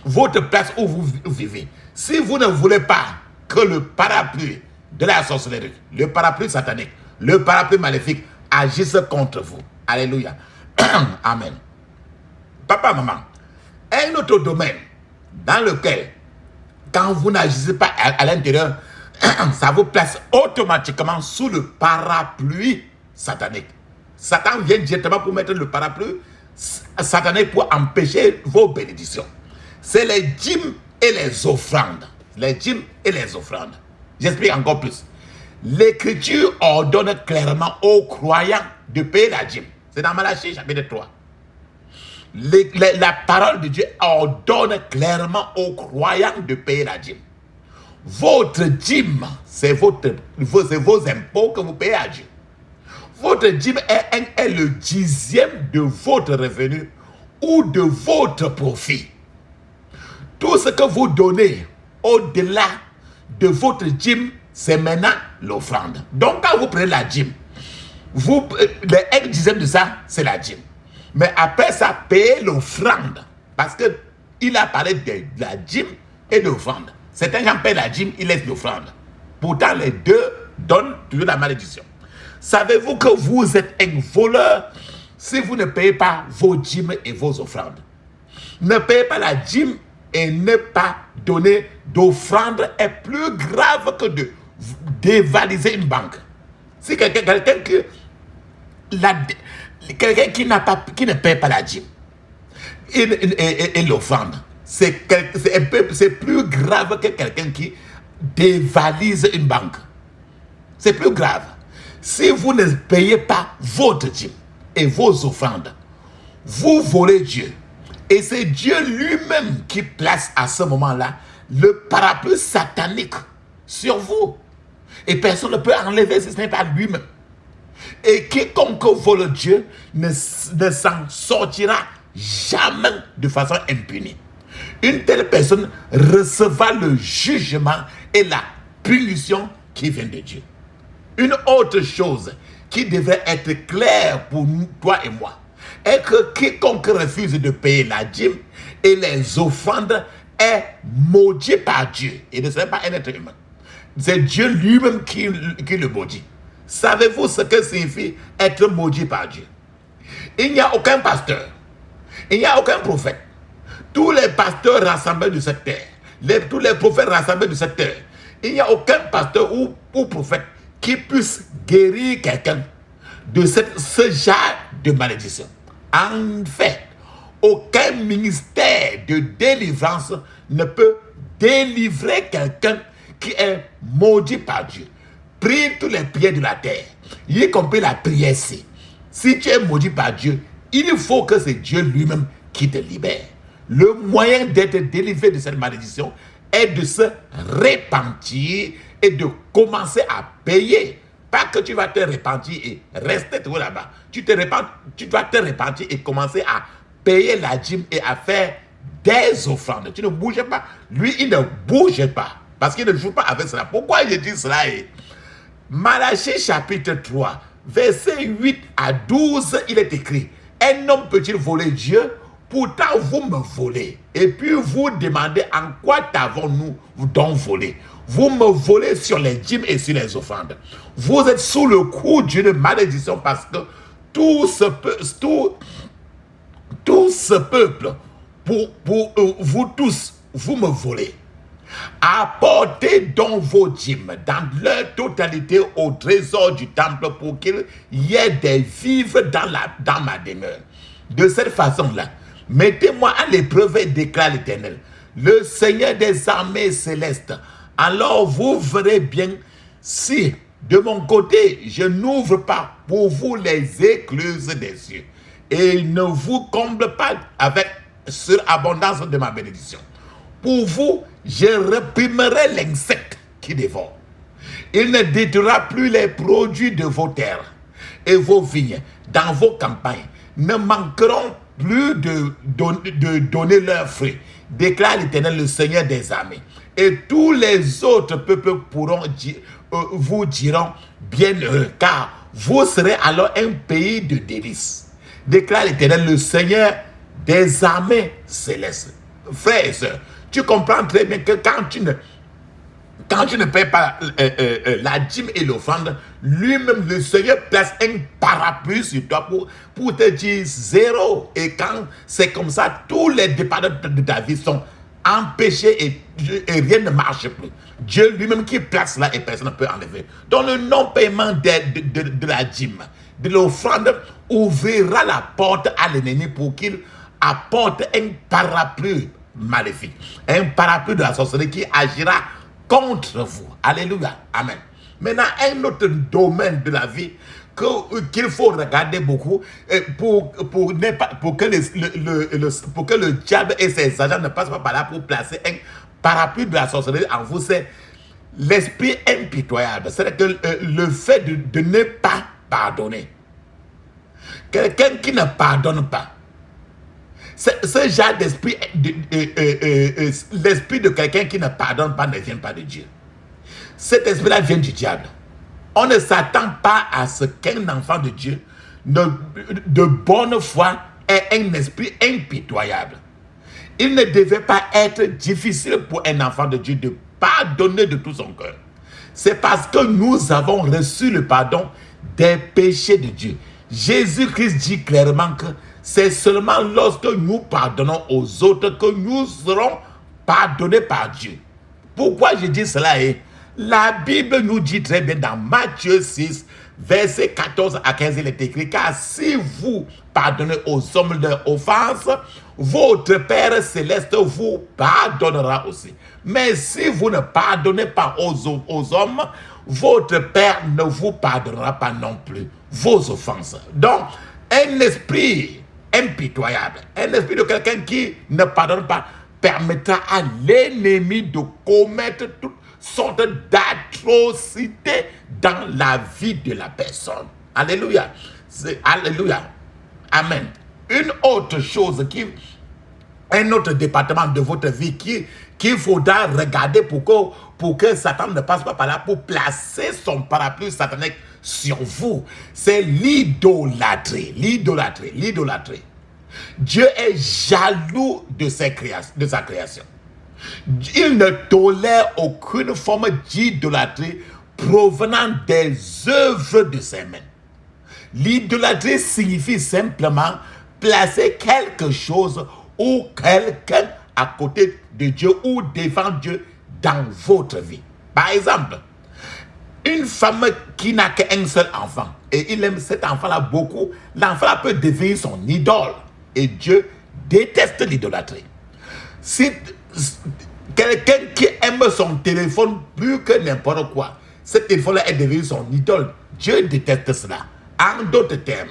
votre place où vous vivez. Si vous ne voulez pas que le parapluie de la sorcellerie, le parapluie satanique, le parapluie maléfique agisse contre vous, alléluia, Amen. Papa, maman, un autre domaine dans lequel, quand vous n'agissez pas à l'intérieur, ça vous place automatiquement sous le parapluie satanique. Satan vient directement pour mettre le parapluie satanique pour empêcher vos bénédictions. C'est les dîmes et les offrandes. Les dîmes et les offrandes. J'explique encore plus. L'Écriture ordonne clairement aux croyants de payer la dîme. C'est dans Malachie chapitre 3. La parole de Dieu ordonne clairement aux croyants de payer la dîme. Votre dîme, c'est vos impôts que vous payez à Dieu. Votre dîme est le 10e de votre revenu ou de votre profit. Tout ce que vous donnez au-delà de votre dîme, c'est maintenant l'offrande. Donc quand vous prenez la dîme, le 1/10 de ça, c'est la dîme. Mais après ça, payez l'offrande. Parce qu'il a parlé de la dîme et de l'offrande. Certains gens paient la dîme, ils laissent l'offrande. Pourtant, les deux donnent toujours la malédiction. Savez-vous que vous êtes un voleur si vous ne payez pas vos dîmes et vos offrandes? Ne payez pas la dîme et ne pas donner d'offrande est plus grave que de dévaliser une banque. Si quelqu'un qui ne paye pas la dîme et l'offrande, c'est plus grave que quelqu'un qui dévalise une banque. C'est plus grave. Si vous ne payez pas votre dîme et vos offrandes, vous volez Dieu. Et c'est Dieu lui-même qui place à ce moment-là le parapluie satanique sur vous. Et personne ne peut enlever si ce n'est pas lui-même. Et quiconque vole Dieu ne s'en sortira jamais de façon impunie. Une telle personne recevra le jugement et la punition qui vient de Dieu. Une autre chose qui devrait être claire pour toi et moi est que quiconque refuse de payer la dîme et les offrandes est maudit par Dieu. Et ne serait pas un être humain. C'est Dieu lui-même qui le maudit. Savez-vous ce que signifie être maudit par Dieu? Il n'y a aucun pasteur, il n'y a aucun prophète. Tous les pasteurs rassemblés de cette terre, tous les prophètes rassemblés de cette terre, il n'y a aucun pasteur ou prophète qui puisse guérir quelqu'un de ce genre de malédiction. En fait, aucun ministère de délivrance ne peut délivrer quelqu'un qui est maudit par Dieu. Prie tous les prières de la terre, y compris la prière ici. Si tu es maudit par Dieu, il faut que c'est Dieu lui-même qui te libère. Le moyen d'être délivré de cette malédiction est de se repentir et de commencer à payer. Pas que tu vas te repentir et rester toujours là-bas. Tu dois te repentir et commencer à payer la dîme et à faire des offrandes. Tu ne bouges pas. Lui, il ne bouge pas. Parce qu'il ne joue pas avec cela. Pourquoi je dis cela? Malachie chapitre 3, verset 8 à 12, il est écrit: un homme peut-il voler Dieu? Pourtant vous me volez. Et puis vous demandez: en quoi t'avons-nous donc volé? Vous me volez sur les dîmes et sur les offrandes. Vous êtes sous le coup d'une malédiction parce que tout ce peuple, pour vous tous, vous me volez. Apportez donc vos dîmes dans leur totalité au trésor du temple pour qu'il y ait des vivres dans ma demeure. De cette façon-là, mettez-moi à l'épreuve et déclare l'Éternel, le Seigneur des armées célestes. Alors vous verrez bien si de mon côté je n'ouvre pas pour vous les écluses des cieux et ne vous comble pas avec surabondance de ma bénédiction. Pour vous, je réprimerai l'insecte qui dévore. Il ne détruira plus les produits de vos terres et vos vignes dans vos campagnes ne manqueront plus de donner leurs fruits, déclare l'Éternel, le Seigneur des armées. Et tous les autres peuples vous diront bienheureux, car vous serez alors un pays de délices, déclare l'Éternel, le Seigneur des armées célestes. Frères et sœurs, tu comprends très bien que quand tu quand tu ne payes pas la dîme et l'offrande, lui-même, le Seigneur place un parapluie sur toi pour te dire zéro. Et quand c'est comme ça, tous les départements de ta vie sont empêchés et rien ne marche plus. Dieu lui-même qui place là et personne ne peut enlever. Donc le non-paiement de la dîme, de l'offrande, ouvrira la porte à l'ennemi pour qu'il apporte un parapluie maléfique, un parapluie de la sorcellerie qui agira contre vous. Alléluia. Amen. Maintenant, un autre domaine de la vie qu'il faut regarder beaucoup pour que le diable et ses agents ne passent pas par là pour placer un parapluie de la sorcellerie en vous, c'est l'esprit impitoyable. C'est-à-dire que le fait de ne pas pardonner. Quelqu'un qui ne pardonne pas, ce genre d'esprit, l'esprit de quelqu'un qui ne pardonne pas ne vient pas de Dieu. Cet esprit-là vient du diable. On ne s'attend pas à ce qu'un enfant de Dieu de bonne foi ait un esprit impitoyable. Il ne devait pas être difficile pour un enfant de Dieu de pardonner de tout son cœur. C'est parce que nous avons reçu le pardon des péchés de Dieu. Jésus-Christ dit clairement que c'est seulement lorsque nous pardonnons aux autres que nous serons pardonnés par Dieu. Pourquoi je dis cela? La Bible nous dit très bien dans Matthieu 6, verset 14 à 15, il est écrit: car si vous pardonnez aux hommes leurs offenses, votre Père céleste vous pardonnera aussi. Mais si vous ne pardonnez pas aux hommes, votre Père ne vous pardonnera pas non plus vos offenses. Donc, un esprit impitoyable, un esprit de quelqu'un qui ne pardonne pas, permettra à l'ennemi de commettre toutes sortes d'atrocités dans la vie de la personne. Alléluia. Alléluia. Amen. Une autre chose, un autre département de votre vie qu'il faudra regarder pour que Satan ne passe pas par là pour placer son parapluie satanique sur vous, c'est l'idolâtrie. L'idolâtrie. Dieu est jaloux de sa création. Il ne tolère aucune forme d'idolâtrie provenant des œuvres de ses mains. L'idolâtrie signifie simplement placer quelque chose ou quelqu'un à côté de Dieu ou devant Dieu dans votre vie. Par exemple, une femme qui n'a qu'un seul enfant et il aime cet enfant-là beaucoup, l'enfant-là peut devenir son idole et Dieu déteste l'idolâtrie. Si quelqu'un qui aime son téléphone plus que n'importe quoi, ce téléphone-là est devenu son idole, Dieu déteste cela. En d'autres termes,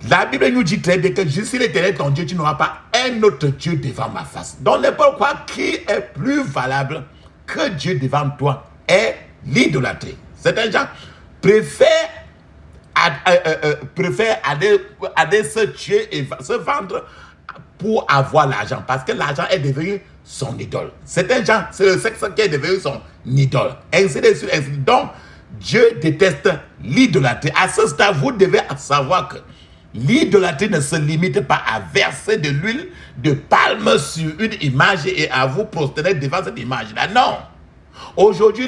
la Bible nous dit très bien que je suis l'Éternel ton Dieu, tu n'auras pas un autre Dieu devant ma face. Donc n'importe quoi qui est plus valable que Dieu devant toi est l'idolâtrie. Certains gens préfèrent aller se tuer et se vendre pour avoir l'argent, parce que l'argent est devenu son idole. Certains gens, c'est le sexe qui est devenu son idole. Ainsi de suite, ainsi de suite. Donc, Dieu déteste l'idolâtrie. À ce stade, vous devez savoir que l'idolâtrie ne se limite pas à verser de l'huile de palme sur une image et à vous prosterner devant cette image-là. Non. Aujourd'hui,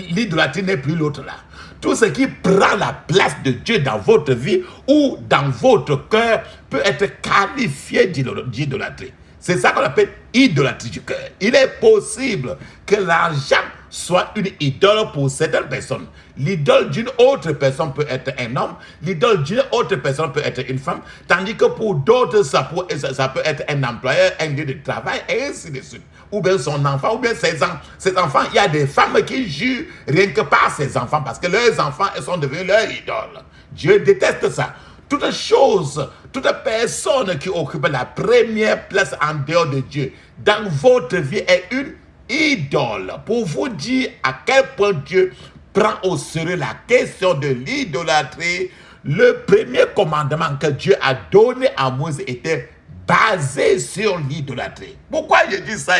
l'idolâtrie n'est plus l'autre là. Tout ce qui prend la place de Dieu dans votre vie ou dans votre cœur peut être qualifié d'idolâtrie. C'est ça qu'on appelle idolâtrie du cœur. Il est possible que l'argent soit une idole pour certaines personnes. L'idole d'une autre personne peut être un homme, l'idole d'une autre personne peut être une femme, tandis que pour d'autres, ça peut être un employeur, un lieu de travail, et ainsi de suite. Ou bien son enfant, ou bien ses enfants. Il y a des femmes qui jurent rien que par ses enfants, parce que leurs enfants sont devenus leurs idoles. Dieu déteste ça. Toute chose, toute personne qui occupe la première place en dehors de Dieu dans votre vie est une idole. Pour vous dire à quel point Dieu prend au sérieux la question de l'idolâtrie, le premier commandement que Dieu a donné à Moïse était basé sur l'idolâtrie. Pourquoi je dis ça?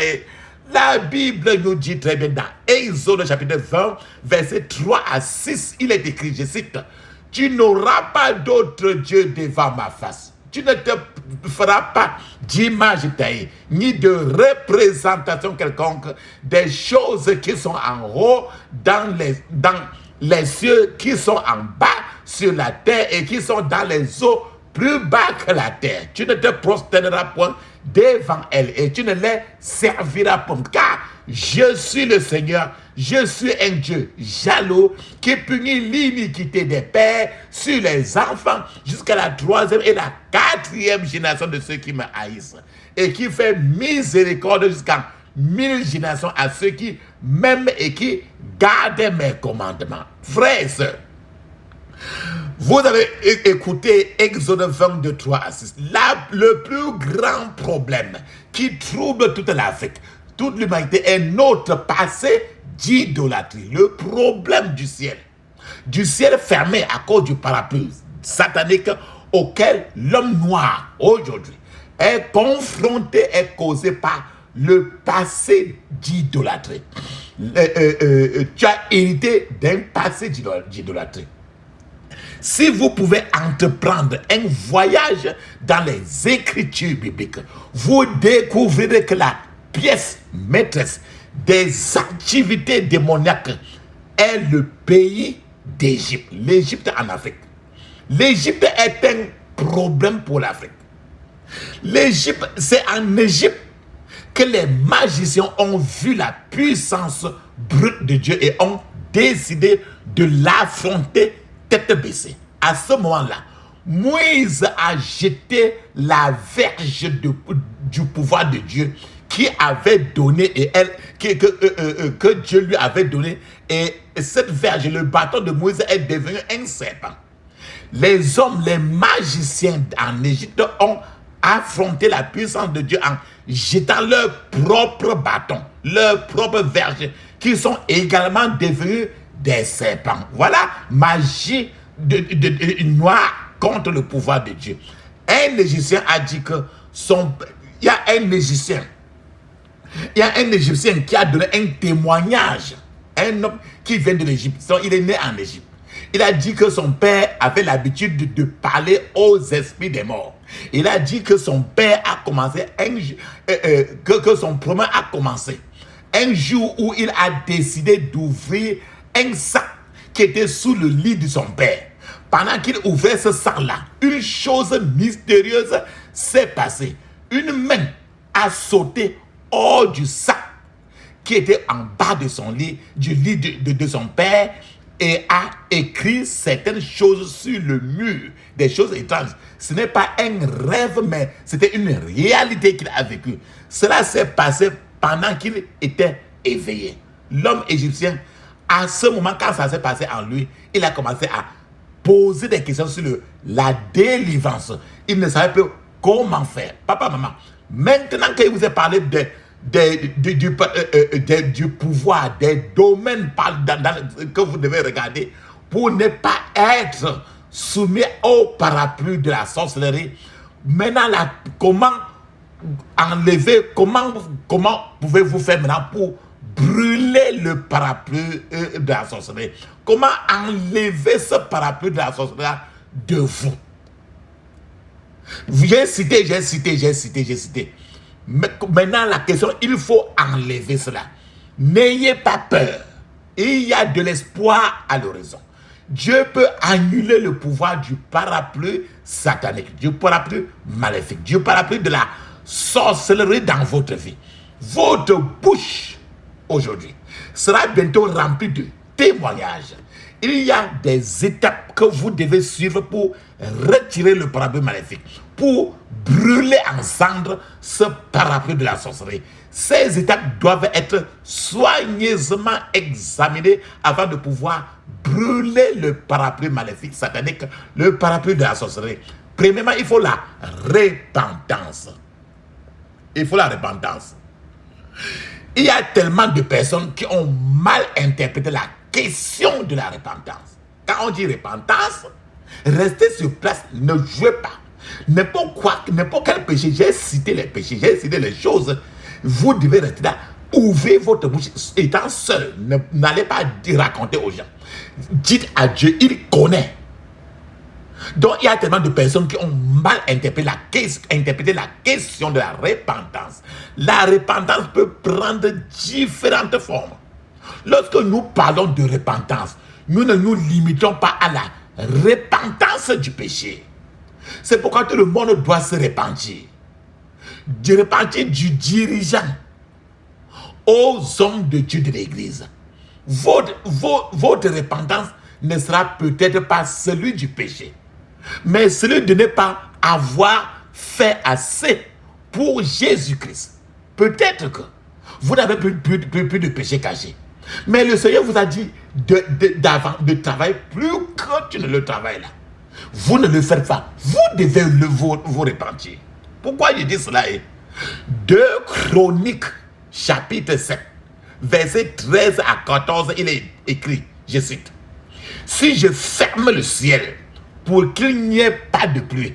La Bible nous dit très bien dans Exode chapitre 20, versets 3 à 6, il est écrit, je cite: tu n'auras pas d'autre Dieu devant ma face. Tu ne te feras pas d'image taillée, ni de représentation quelconque des choses qui sont en haut dans les cieux, qui sont en bas sur la terre et qui sont dans les eaux plus bas que la terre. Tu ne te prosterneras point devant elles et tu ne les serviras point, car je suis le Seigneur, je suis un Dieu jaloux qui punit l'iniquité des pères sur les enfants jusqu'à la 3e et la 4e génération de ceux qui me haïssent, et qui fait miséricorde jusqu'à 1000 générations à ceux qui m'aiment et qui gardent mes commandements. Frères et sœurs, vous avez écouté Exode 22, 3 à 6. Là, le plus grand problème qui trouble toute l'Afrique, toute l'humanité, est notre passé d'idolâtrie. Le problème du ciel fermé à cause du parapluie satanique auquel l'homme noir aujourd'hui est confronté, est causé par le passé d'idolâtrie. Tu as hérité d'un passé d'idolâtrie. Si vous pouvez entreprendre un voyage dans les Écritures bibliques, vous découvrirez que la pièce maîtresse des activités démoniaques est le pays d'Égypte. L'Égypte en Afrique. L'Égypte est un problème pour l'Afrique. L'Égypte, c'est en Égypte que les magiciens ont vu la puissance brute de Dieu et ont décidé de l'affronter tête baissée. À ce moment-là, Moïse a jeté la verge du pouvoir de Dieu qui avait donné et que Dieu lui avait donné, et cette verge, le bâton de Moïse, est devenu un serpent. Les hommes, les magiciens en Égypte ont affronté la puissance de Dieu en jetant leur propre bâton, leur propre verge, qui sont également devenus des serpents. Voilà, magie noire contre le pouvoir de Dieu. Un Égyptien a dit que il y a un Égyptien qui a donné un témoignage, un homme qui vient de l'Égypte, il est né en Égypte. Il a dit que son père avait l'habitude de parler aux esprits des morts. Il a dit que son père a commencé, que son problème a commencé un jour où il a décidé d'ouvrir un sac qui était sous le lit de son père. Pendant qu'il ouvrait ce sac-là, une chose mystérieuse s'est passée. Une main a sauté hors du sac qui était en bas de son lit, du lit de son père, et a écrit certaines choses sur le mur, des choses étranges. Ce n'est pas un rêve, mais c'était une réalité qu'il a vécue. Cela s'est passé pendant qu'il était éveillé. L'homme égyptien, à ce moment, quand ça s'est passé en lui, il a commencé à poser des questions sur la délivrance. Il ne savait plus comment faire. Papa, maman, maintenant qu'il vous a parlé du pouvoir, des domaines que vous devez regarder pour ne pas être soumis au parapluie de la sorcellerie. Maintenant, là, comment enlever, comment pouvez-vous faire maintenant pour brûler le parapluie de la sorcellerie? Comment enlever ce parapluie de la sorcellerie de vous? J'ai cité. Mais maintenant, la question, il faut enlever cela. N'ayez pas peur. Il y a de l'espoir à l'horizon. Dieu peut annuler le pouvoir du parapluie satanique, du parapluie maléfique, du parapluie de la sorcellerie dans votre vie. Votre bouche, aujourd'hui, sera bientôt remplie de témoignages. Il y a des étapes que vous devez suivre pour retirer le parapluie maléfique, pour brûler en cendres ce parapluie de la sorcellerie. Ces étapes doivent être soigneusement examinées avant de pouvoir brûler le parapluie maléfique satanique, le parapluie de la sorcellerie. Premièrement, il faut la repentance. Il faut la repentance. Il y a tellement de personnes qui ont mal interprété la question de la repentance. Quand on dit repentance, restez sur place, ne jouez pas. N'importe quel péché, j'ai cité les péchés, j'ai cité les choses, vous devez rester là. Ouvrez votre bouche, étant seul, n'allez pas raconter aux gens. Dites à Dieu, il connaît. Donc, il y a tellement de personnes qui ont mal interprété la question de la repentance. La repentance peut prendre différentes formes. Lorsque nous parlons de repentance, nous ne nous limitons pas à la repentance du péché. C'est pourquoi tout le monde doit se repentir. De repentir du dirigeant aux hommes de Dieu de l'Église. Votre repentance ne sera peut-être pas celui du péché, mais celui de ne pas avoir fait assez pour Jésus-Christ. Peut-être que vous n'avez plus de péché caché, mais le Seigneur vous a dit de travailler plus que tu ne le travailles là. Vous ne le faites pas. Vous devez vous repentir. Pourquoi je dis cela? 2 Chroniques, chapitre 7, versets 13 à 14, il est écrit, je cite: si je ferme le ciel pour qu'il n'y ait pas de pluie,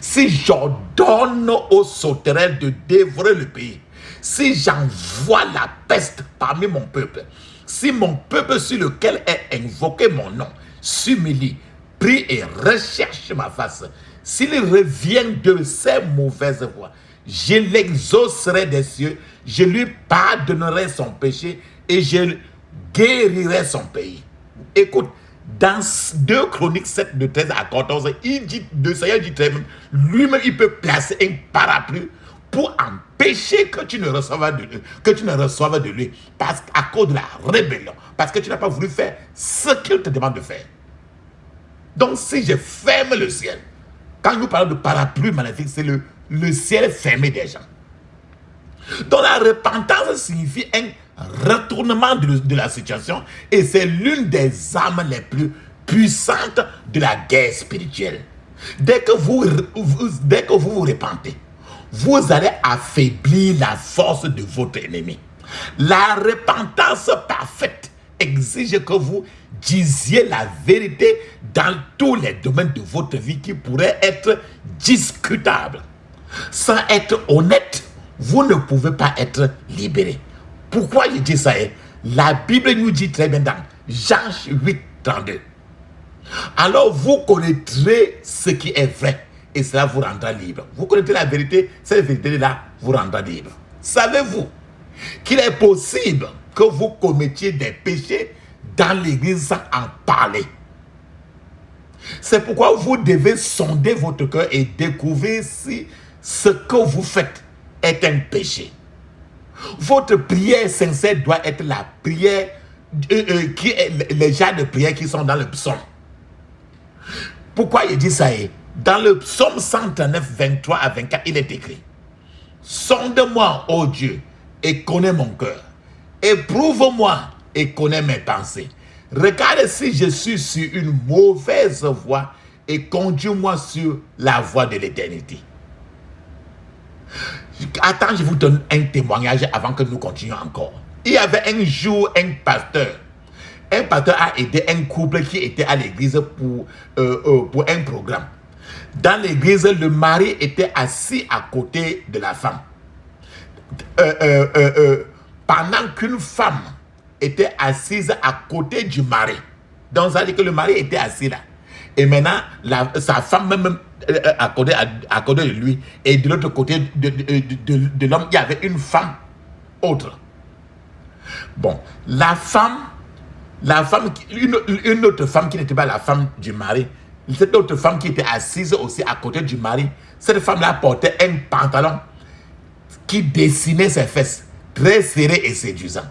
si j'ordonne aux sauterelles de dévorer le pays, si j'envoie la peste parmi mon peuple, si mon peuple sur lequel est invoqué mon nom s'humilie, prie et recherche ma face, s'il revient de ses mauvaises voies, je l'exaucerai des cieux, je lui pardonnerai son péché et je guérirai son pays. Écoute, dans 2 Chroniques 7, de 13 à 14, il dit, le Seigneur dit lui-même, il peut placer un parapluie pour empêcher que tu ne reçoives de lui, parce qu'à cause de la rébellion, parce que tu n'as pas voulu faire ce qu'il te demande de faire. Donc si je ferme le ciel, quand nous parlons de parapluie maléfique, c'est le ciel fermé des gens. Donc la repentance signifie un retournement de la situation, et c'est l'une des armes les plus puissantes de la guerre spirituelle. Dès que vous vous repentez, vous allez affaiblir la force de votre ennemi. La repentance parfaite exige que vous disiez la vérité dans tous les domaines de votre vie qui pourraient être discutables. Sans être honnête, vous ne pouvez pas être libéré. Pourquoi je dis ça? La Bible nous dit très bien dans Jean 8, 32. Alors vous connaîtrez ce qui est vrai et cela vous rendra libre. Vous connaîtrez la vérité, cette vérité-là vous rendra libre. Savez-vous qu'il est possible que vous commettiez des péchés dans l'église sans en parler? C'est pourquoi vous devez sonder votre cœur et découvrir si ce que vous faites est un péché. Votre prière sincère doit être la prière qui est les genres de prière qui sont dans le psaume. Pourquoi il dit ça? Dans le psaume 139, 23 à 24, il est écrit: sonde-moi, ô Dieu, et connais mon cœur. Éprouve-moi et connais mes pensées. Regarde si je suis sur une mauvaise voie et conduis-moi sur la voie de l'éternité. Attends, je vous donne un témoignage avant que nous continuions encore. Il y avait un jour un pasteur. Un pasteur a aidé un couple qui était à l'église pour un programme. Dans l'église, le mari était assis à côté de la femme. Pendant qu'une femme était assise à côté du mari. Donc ça veut dire que le mari était assis là. Et maintenant, sa femme même à côté de lui. Et de l'autre côté de l'homme, il y avait une femme autre. Bon, une autre femme qui n'était pas la femme du mari, cette autre femme qui était assise aussi à côté du mari, cette femme-là portait un pantalon qui dessinait ses fesses, très serré et séduisant.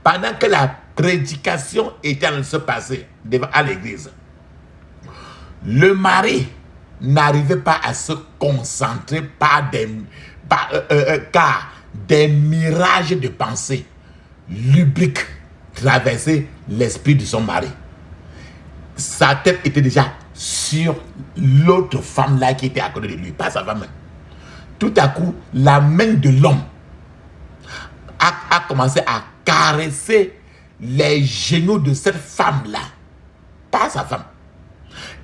Pendant que la prédication était en train de se passer à l'église, le mari n'arrivait pas à se concentrer car des mirages de pensée lubriques traversaient l'esprit de son mari. Sa tête était déjà sur l'autre femme là qui était à côté de lui, pas sa femme. Tout à coup, la main de l'homme a commencé à caresser les genoux de cette femme-là, pas sa femme.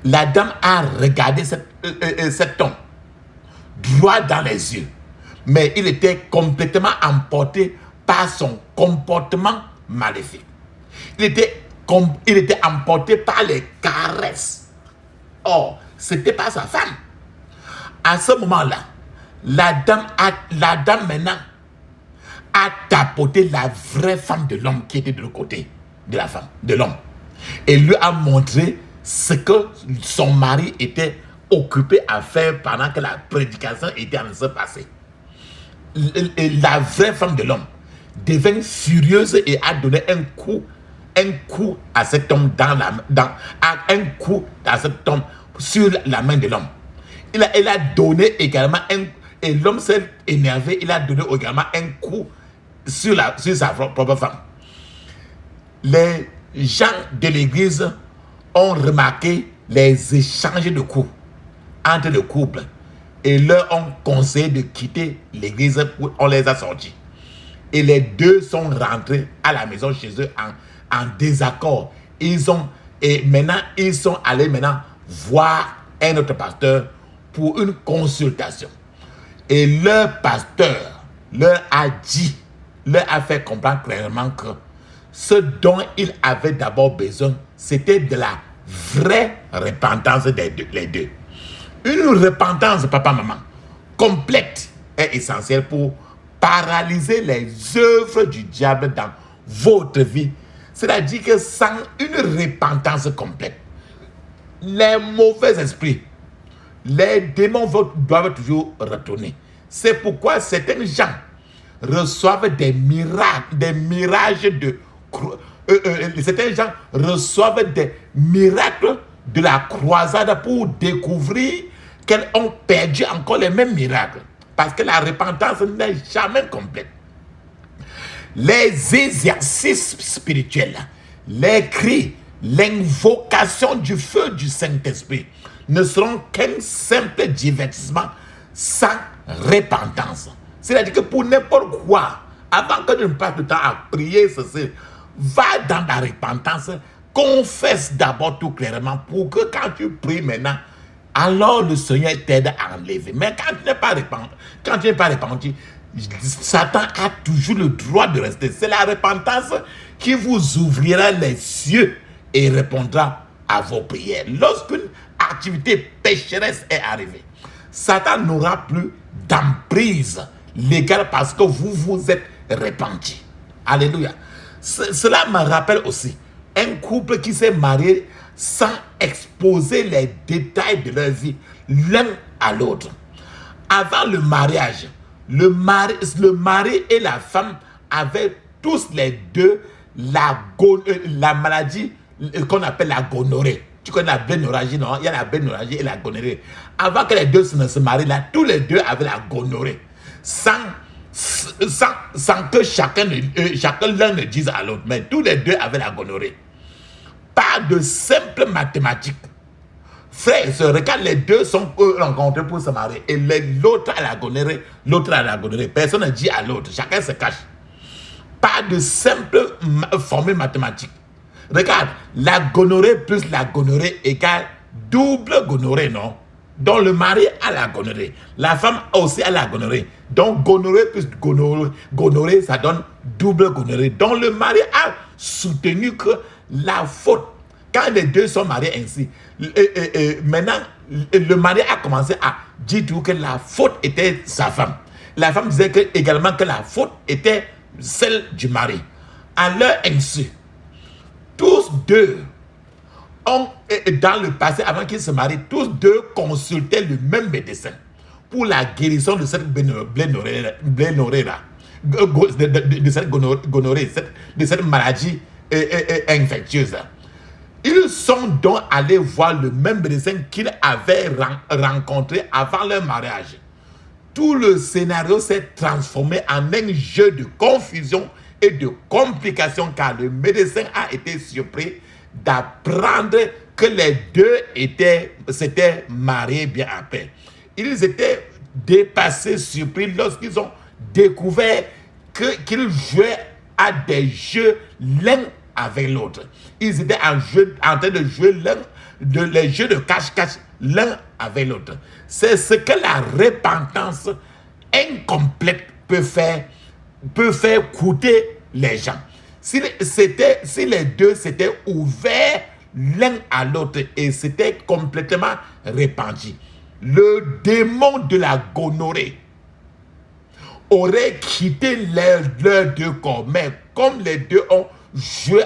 La dame a regardé cet homme droit dans les yeux, mais il était complètement emporté par son comportement maléfique. Il était emporté par les caresses. Or, Ce n'était pas sa femme. À ce moment-là, la dame maintenant a tapoté la vraie femme de l'homme qui était de l'autre côté de la femme, de l'homme. Et lui a montré ce que son mari était occupé à faire pendant que la prédication était en train de se passer. La vraie femme de l'homme devint furieuse et a donné un coup à cet homme un coup à cet homme sur la main de l'homme. Elle a donné également et l'homme s'est énervé, il a donné également un coup sur sa propre femme. Les gens de l'église ont remarqué les échanges de coups entre le couple et leur ont conseillé de quitter l'église où on les a sortis. Et les deux sont rentrés à la maison chez eux en désaccord. Et maintenant, ils sont allés voir un autre pasteur pour une consultation. Et leur pasteur leur a fait comprendre clairement que ce dont ils avaient d'abord besoin, c'était de la vraie repentance les deux. Une repentance, papa, maman, complète est essentielle pour paralyser les œuvres du diable dans votre vie. C'est-à-dire que sans une repentance complète, les mauvais esprits, les démons doivent toujours retourner. C'est pourquoi certains gens reçoivent des mirages certains gens reçoivent des miracles de la croisade pour découvrir qu'elles ont perdu encore les mêmes miracles. Parce que la repentance n'est jamais complète. Les exercices spirituels, les cris, l'invocation du feu du Saint-Esprit ne seront qu'un simple divertissement sans repentance. C'est-à-dire que pour n'importe quoi, avant que tu ne passes le temps à prier, va dans la repentance, confesse d'abord tout clairement pour que quand tu pries maintenant, alors le Seigneur t'aide à enlever. Mais quand tu n'es pas repenti, Satan a toujours le droit de rester. C'est la repentance qui vous ouvrira les cieux et répondra à vos prières. Lorsqu'une activité pécheresse est arrivée, Satan n'aura plus d'emprise légale parce que vous vous êtes repenti. Alléluia. Cela me rappelle aussi un couple qui s'est marié sans exposer les détails de leur vie l'un à l'autre. Avant le mariage, le mari et la femme avaient tous les deux la maladie qu'on appelle la gonorrhée. Tu connais la bénorragie, non? Il y a la bénorragie et la gonorrhée. Avant que les deux ne se marient, là, tous les deux avaient la gonorrhée. Sans que chacun l'un ne dise à l'autre, mais tous les deux avaient la gonorrhée. Pas de simple mathématiques. Frères et sœurs, regarde, les deux sont rencontrés pour se marier. Et l'autre a la gonorrhée, l'autre a la gonorrhée. Personne ne dit à l'autre, chacun se cache. Pas de simple formule mathématique. Regarde, la gonorrhée plus la gonorrhée égale double gonorrhée, non? Donc le mari a la gonorrhée. La femme aussi a la gonorrhée. Donc gonorrhée plus gonorrhée, ça donne double gonorrhée. Donc le mari a soutenu que la faute, quand les deux sont mariés ainsi, maintenant le mari a commencé à dire tout que la faute était sa femme. La femme disait également que la faute était celle du mari. À leur insu, tous deux ont, dans le passé, avant qu'ils se marient, tous deux consultaient le même médecin pour la guérison de cette gonorrhée, de cette maladie infectieuse. Ils sont donc allés voir le même médecin qu'ils avaient rencontré avant leur mariage. Tout le scénario s'est transformé en un jeu de confusion et de complications car le médecin a été surpris d'apprendre que les deux s'étaient mariés bien après. Ils étaient dépassés, surpris lorsqu'ils ont découvert qu'ils jouaient à des jeux l'un avec l'autre. Ils étaient en train de jouer les jeux de cache-cache l'un avec l'autre. C'est ce que la repentance incomplète peut faire coûter les gens. Si les deux s'étaient ouverts l'un à l'autre et c'était complètement répandu. Le démon de la gonorrhée aurait quitté leurs deux corps, mais comme les deux ont joué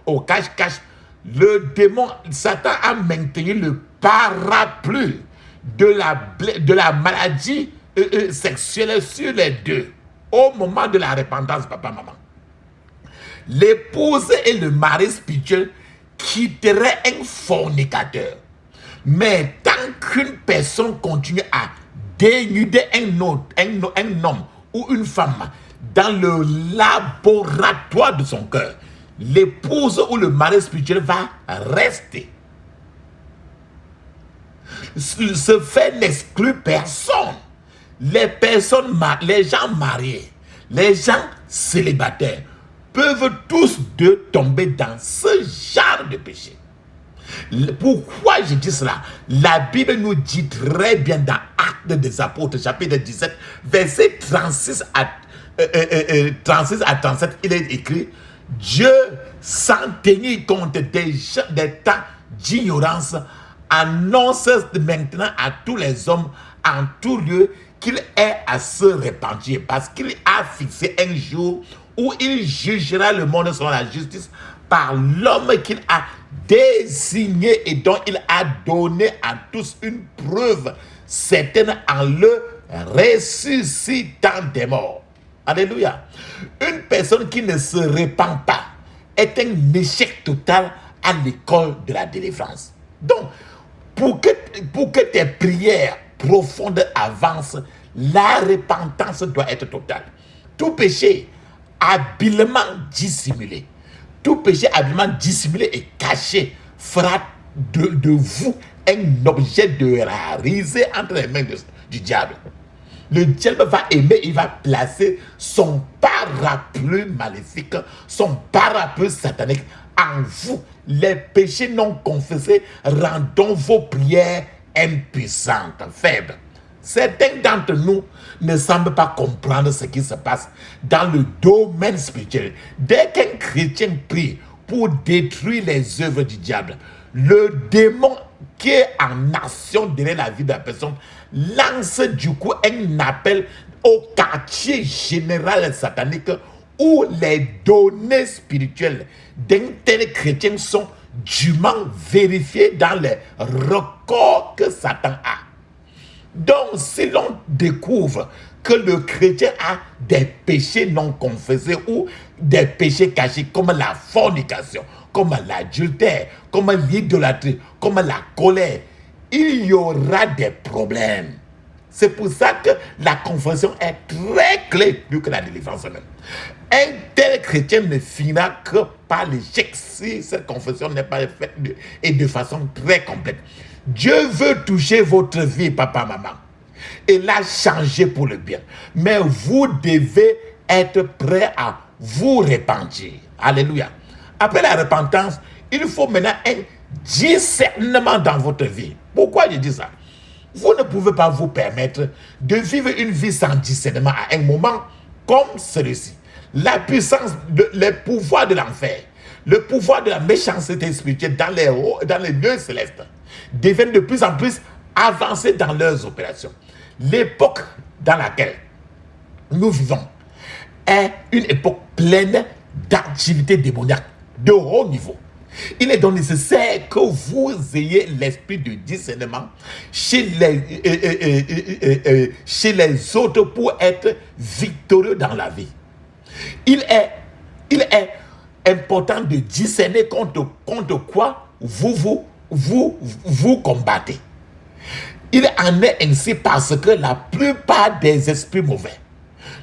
au cache-cache, le démon, Satan a maintenu le parapluie de la maladie sexuelle sur les deux. Au moment de la repentance, papa, maman, l'épouse et le mari spirituel quitteraient un fornicateur. Mais tant qu'une personne continue à dénuder un homme ou une femme dans le laboratoire de son cœur, l'épouse ou le mari spirituel va rester. Ce fait n'exclut personne. Les gens mariés, les gens célibataires peuvent tous deux tomber dans ce genre de péché. Pourquoi je dis cela? La Bible nous dit très bien dans Actes des Apôtres, chapitre 17, verset 36 à 37, il est écrit: Dieu, sans tenir compte des temps d'ignorance, annonce maintenant à tous les hommes en tout lieu qu'il est à se repentir, parce qu'il a fixé un jour où il jugera le monde selon la justice par l'homme qu'il a désigné et dont il a donné à tous une preuve certaine en le ressuscitant des morts. Alléluia. Une personne qui ne se repent pas est un échec total à l'école de la délivrance. Donc, pour que tes prières profondes avancent, la repentance doit être totale. Tout péché habilement dissimulé, tout péché habilement dissimulé et caché fera de vous un objet de risée entre les mains du diable. Le diable va aimer, il va placer son parapluie maléfique, son parapluie satanique en vous. Les péchés non confessés rendront vos prières impuissantes, faibles. Certains d'entre nous ne semblent pas comprendre ce qui se passe dans le domaine spirituel. Dès qu'un chrétien prie pour détruire les œuvres du diable, le démon qui est en action derrière la vie de la personne lance du coup un appel au quartier général satanique où les données spirituelles d'un tel chrétien sont dûment vérifiées dans les records que Satan a. Donc, si l'on découvre que le chrétien a des péchés non confessés ou des péchés cachés comme la fornication, comme l'adultère, comme l'idolâtrie, comme la colère, il y aura des problèmes. C'est pour ça que la confession est très clé, plus que la délivrance même. Un tel chrétien ne finira que par l'échec si cette confession n'est pas faite et de façon très complète. Dieu veut toucher votre vie, papa, maman, et la changer pour le bien. Mais vous devez être prêt à vous repentir. Alléluia. Après la repentance, il faut maintenant un discernement dans votre vie. Pourquoi je dis ça? Vous ne pouvez pas vous permettre de vivre une vie sans discernement à un moment comme celui-ci. La puissance, les pouvoirs de l'enfer, le pouvoir de la méchanceté spirituelle dans les lieux célestes deviennent de plus en plus avancés dans leurs opérations. L'époque dans laquelle nous vivons est une époque pleine d'activités démoniaques de haut niveau. Il est donc nécessaire que vous ayez l'esprit de discernement chez les autres pour être victorieux dans la vie. Il est important de discerner contre quoi vous combattez. Il en est ainsi parce que la plupart des esprits mauvais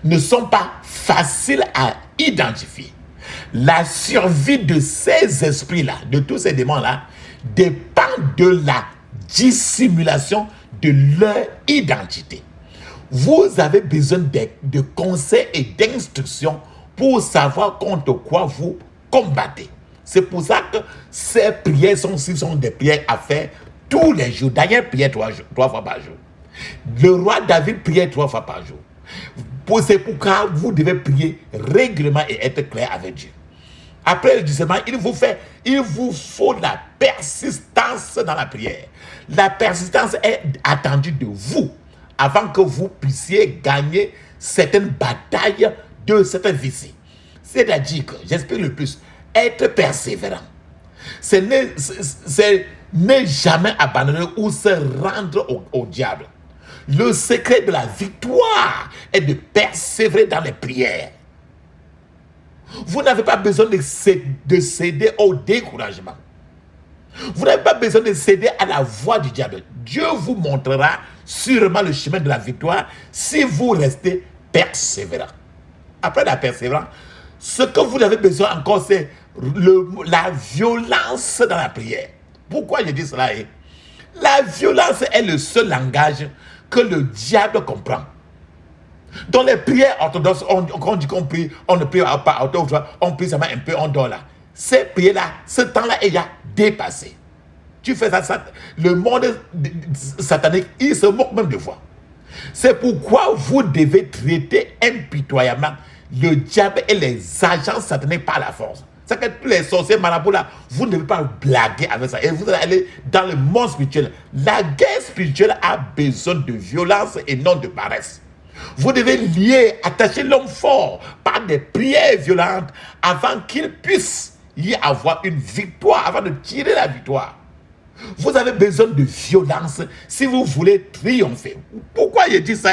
ne sont pas faciles à identifier. La survie de ces esprits-là, de tous ces démons-là, dépend de la dissimulation de leur identité. Vous avez besoin de conseils et d'instructions pour savoir contre quoi vous combattez. C'est pour ça que ces prières sont des prières à faire tous les jours. D'ailleurs, priez 3 fois par jour. Le roi David priait 3 fois par jour. C'est pourquoi vous devez prier régulièrement et être clair avec Dieu. Après le discernement, il vous faut la persistance dans la prière. La persistance est attendue de vous avant que vous puissiez gagner certaines batailles de cette vie-ci. C'est-à-dire que, j'explique le plus, être persévérant, c'est ne jamais abandonner ou se rendre au diable. Le secret de la victoire est de persévérer dans les prières. Vous n'avez pas besoin de céder au découragement. Vous n'avez pas besoin de céder à la voix du diable. Dieu vous montrera sûrement le chemin de la victoire si vous restez persévérant. Après la persévérance, ce que vous avez besoin encore, c'est la violence dans la prière. Pourquoi je dis cela? La violence est le seul langage que le diable comprend. Dans les prières orthodoxes, on dit qu'on prie, on ne prie pas orthodoxe, on prie seulement un peu, on dort là. Ces prières-là, ce temps-là est déjà dépassé. Tu fais ça, le monde satanique, il se moque même de toi. C'est pourquoi vous devez traiter impitoyablement le diable et les agents sataniques par la force. C'est que tous les sorciers marabouts là, vous ne devez pas blaguer avec ça. Et vous allez aller dans le monde spirituel. La guerre spirituelle a besoin de violence et non de paresse. Vous devez lier, attacher l'homme fort par des prières violentes avant qu'il puisse y avoir une victoire, avant de tirer la victoire. Vous avez besoin de violence si vous voulez triompher. Pourquoi je dis ça?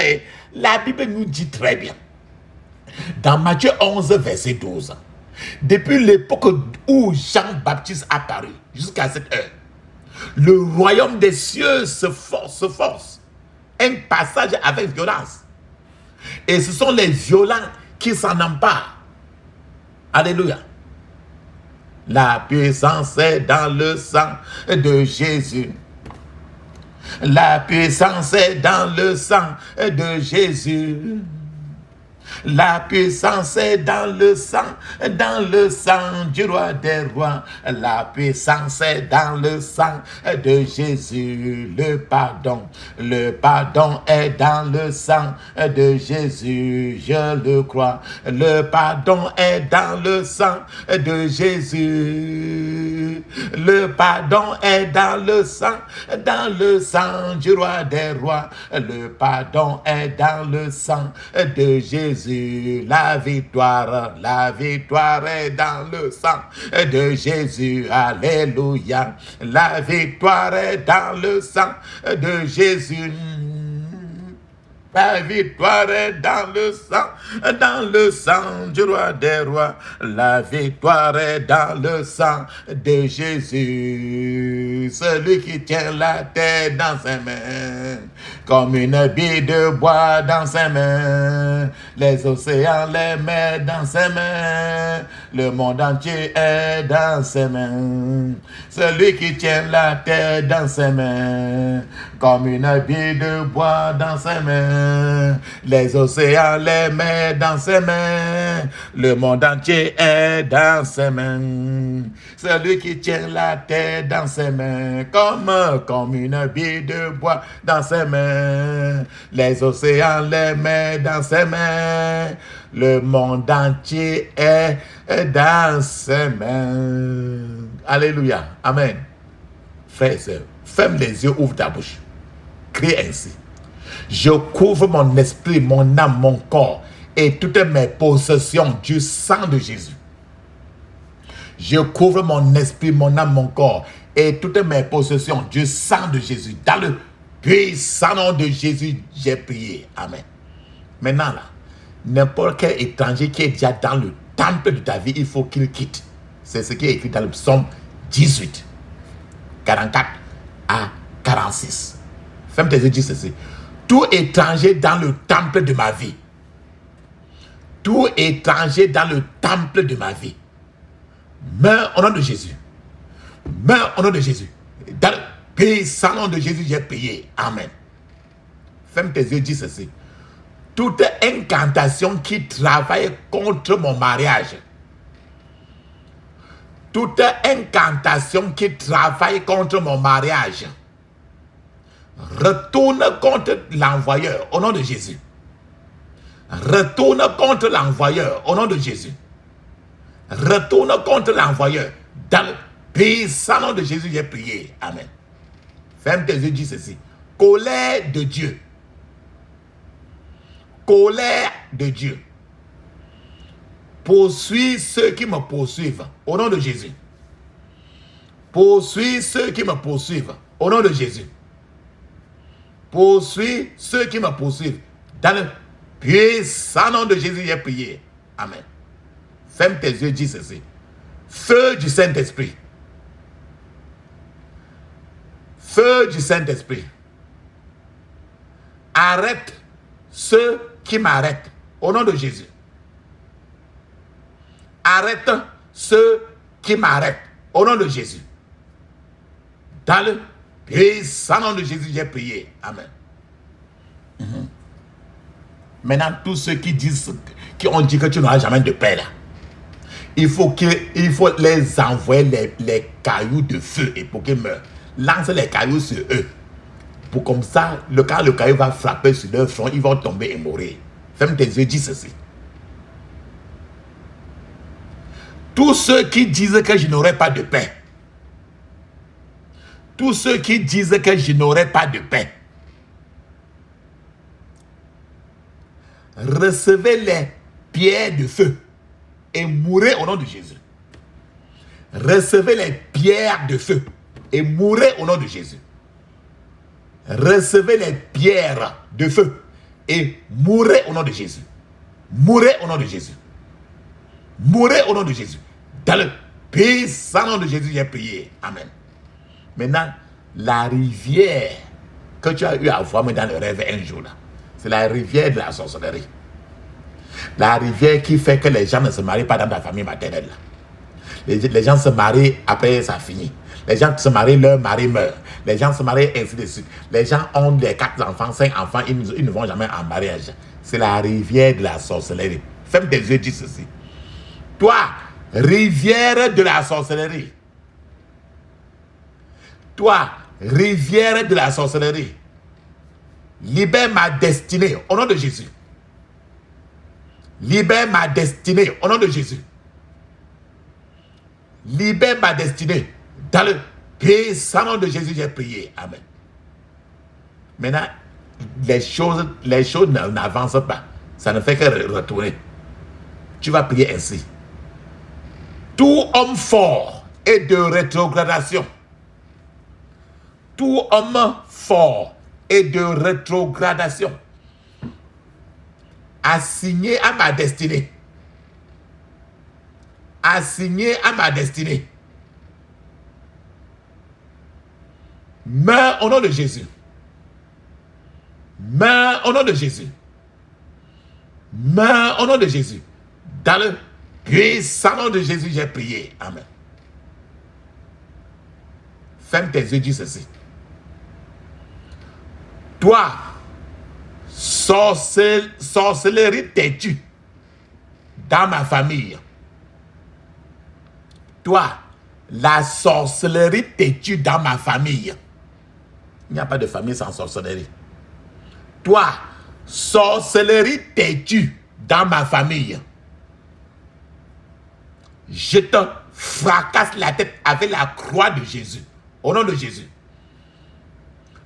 La Bible nous dit très bien. Dans Matthieu 11, verset 12, depuis l'époque où Jean-Baptiste apparut jusqu'à cette heure, le royaume des cieux se force. Un passage avec violence. Et ce sont les violents qui s'en emparent. Alléluia. La puissance est dans le sang de Jésus. La puissance est dans le sang de Jésus. La puissance est dans le sang du roi des rois. La puissance est dans le sang de Jésus. Le pardon est dans le sang de Jésus, je le crois. Le pardon est dans le sang de Jésus. Le pardon est dans le sang du roi des rois. Le pardon est dans le sang de Jésus. La victoire est dans le sang de Jésus. Alléluia. La victoire est dans le sang de Jésus. La victoire est dans le sang du roi des rois. La victoire est dans le sang de Jésus. Celui qui tient la terre dans ses mains, comme une bille de bois dans ses mains. Les océans, les mers dans ses mains. Le monde entier est dans ses mains. Celui qui tient la terre dans ses mains, comme une bille de bois dans ses mains. Les océans, les mers dans ses mains. Le monde entier est dans ses mains. Celui qui tient la terre dans ses mains, comme une bille de bois dans ses mains. Les océans, les mers dans ses mains. Le monde entier est dans ses mains. Alléluia. Amen. Frères et sœurs, ferme les yeux, ouvre ta bouche. Crie ainsi. Je couvre mon esprit, mon âme, mon corps et toutes mes possessions du sang de Jésus. Je couvre mon esprit, mon âme, mon corps et toutes mes possessions du sang de Jésus. Dans le puissant nom de Jésus, j'ai prié. Amen. Maintenant là, n'importe quel étranger qui est déjà dans le temple de ta vie, il faut qu'il quitte. C'est ce qui est écrit dans le psaume 18, 44 à 46. Ferme tes yeux, dis ceci. Tout étranger dans le temple de ma vie. Tout étranger dans le temple de ma vie. Meurs au nom de Jésus. Meurs au nom de Jésus. Dans le puissant nom de Jésus, j'ai prié. Amen. Ferme tes yeux, dis ceci. Toute incantation qui travaille contre mon mariage. Toute incantation qui travaille contre mon mariage. Retourne contre l'envoyeur au nom de Jésus. Retourne contre l'envoyeur au nom de Jésus. retourne contre l'envoyeur. Dans le puissant nom de Jésus, j'ai prié. Amen. Ferme tes yeux, dis ceci. Colère de Dieu. Colère de Dieu. Poursuis ceux qui me poursuivent. Au nom de Jésus. Poursuis ceux qui me poursuivent. Au nom de Jésus. Poursuis ceux qui me poursuivent. Dans le puissant nom de Jésus, j'ai prié. Amen. Ferme tes yeux, dis ceci. Feu du Saint-Esprit. Feu du Saint-Esprit. Arrête ceux qui m'arrêtent. Au nom de Jésus. Arrête ceux qui m'arrêtent. Au nom de Jésus. Dans le puissant nom de Jésus, j'ai prié. Amen. Maintenant, tous ceux qui disent, qui ont dit que tu n'auras jamais de paix là, il faut les envoyer les cailloux de feu et pour qu'ils meurent. Lance les cailloux sur eux. Pour comme ça, quand le caillou va frapper sur leur front, ils vont tomber et mourir. Ferme tes yeux, dis ceci. Tous ceux qui disent que je n'aurai pas de paix. Tous ceux qui disent que je n'aurai pas de paix. Recevez les pierres de feu et mourrez au nom de Jésus. Recevez les pierres de feu et mourrez au nom de Jésus. Recevez les pierres de feu et mourrez au nom de Jésus. Mourrez au nom de Jésus. Mourrez au nom de Jésus. Dans le puissant nom de Jésus, j'ai prié. Amen. Maintenant, la rivière que tu as eu à voir dans le rêve un jour là, c'est la rivière de la sorcellerie. La rivière qui fait que les gens ne se marient pas dans ta famille maternelle. Les gens se marient après ça finit. Les gens se marient, leur mari meurt. Les gens se marient ainsi de suite. Les gens ont les 4 enfants, 5 enfants, ils ne vont jamais en mariage. C'est la rivière de la sorcellerie. Ferme tes yeux, dis ceci. Toi, rivière de la sorcellerie. Toi, rivière de la sorcellerie. Libère ma destinée au nom de Jésus. Libère ma destinée au nom de Jésus. Libère ma destinée. Dans le puissant nom de Jésus, j'ai prié. Amen. Maintenant, les choses n'avancent pas. Ça ne fait que retourner. Tu vas prier ainsi. Tout homme fort et de rétrogradation. Tout homme fort et de rétrogradation assigné à ma destinée. Assigné à ma destinée. Meurs au nom de Jésus. Meurs au nom de Jésus. Meurs au nom de Jésus. Dans le puissant nom de Jésus, j'ai prié. Amen. Ferme tes yeux, dis ceci. Toi, sorcellerie têtue dans ma famille. Toi, la sorcellerie têtue dans ma famille. Il n'y a pas de famille sans sorcellerie. Toi, sorcellerie têtue dans ma famille. Je te fracasse la tête avec la croix de Jésus. Au nom de Jésus.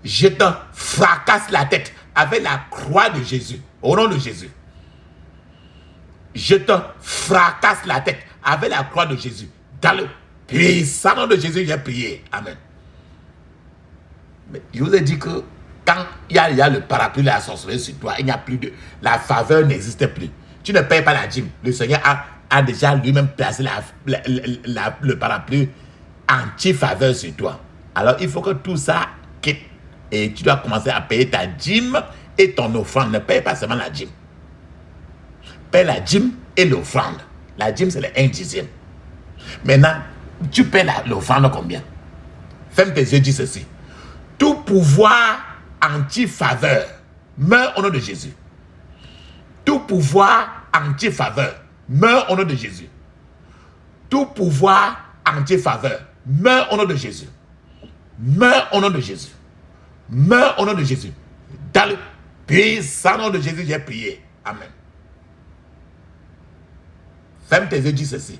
Je te fracasse la tête avec la croix de Jésus. Au nom de Jésus. Je te fracasse la tête avec la croix de Jésus. Dans le puissant nom de Jésus, j'ai prié. Amen. Mais je vous ai dit que quand il y a le parapluie de la sorcellerie sur toi, il n'y a plus de... La faveur n'existe plus. Tu ne payes pas la dîme. Le Seigneur a déjà lui-même placé le parapluie anti-faveur sur toi. Alors il faut que tout ça quitte. Et tu dois commencer à payer ta dîme et ton offrande. Ne paye pas seulement la dîme. Paye la dîme et l'offrande. La dîme, c'est le 1/10. Maintenant, tu payes l'offrande combien? Ferme tes yeux, dis ceci. Tout pouvoir anti-faveur meurt au nom de Jésus. Tout pouvoir anti-faveur meurt au nom de Jésus. Tout pouvoir anti-faveur meurt au nom de Jésus. Meurt au nom de Jésus. Meurs au nom de Jésus. Dans le puissant nom de Jésus, j'ai prié. Amen. Ferme tes yeux, dis ceci.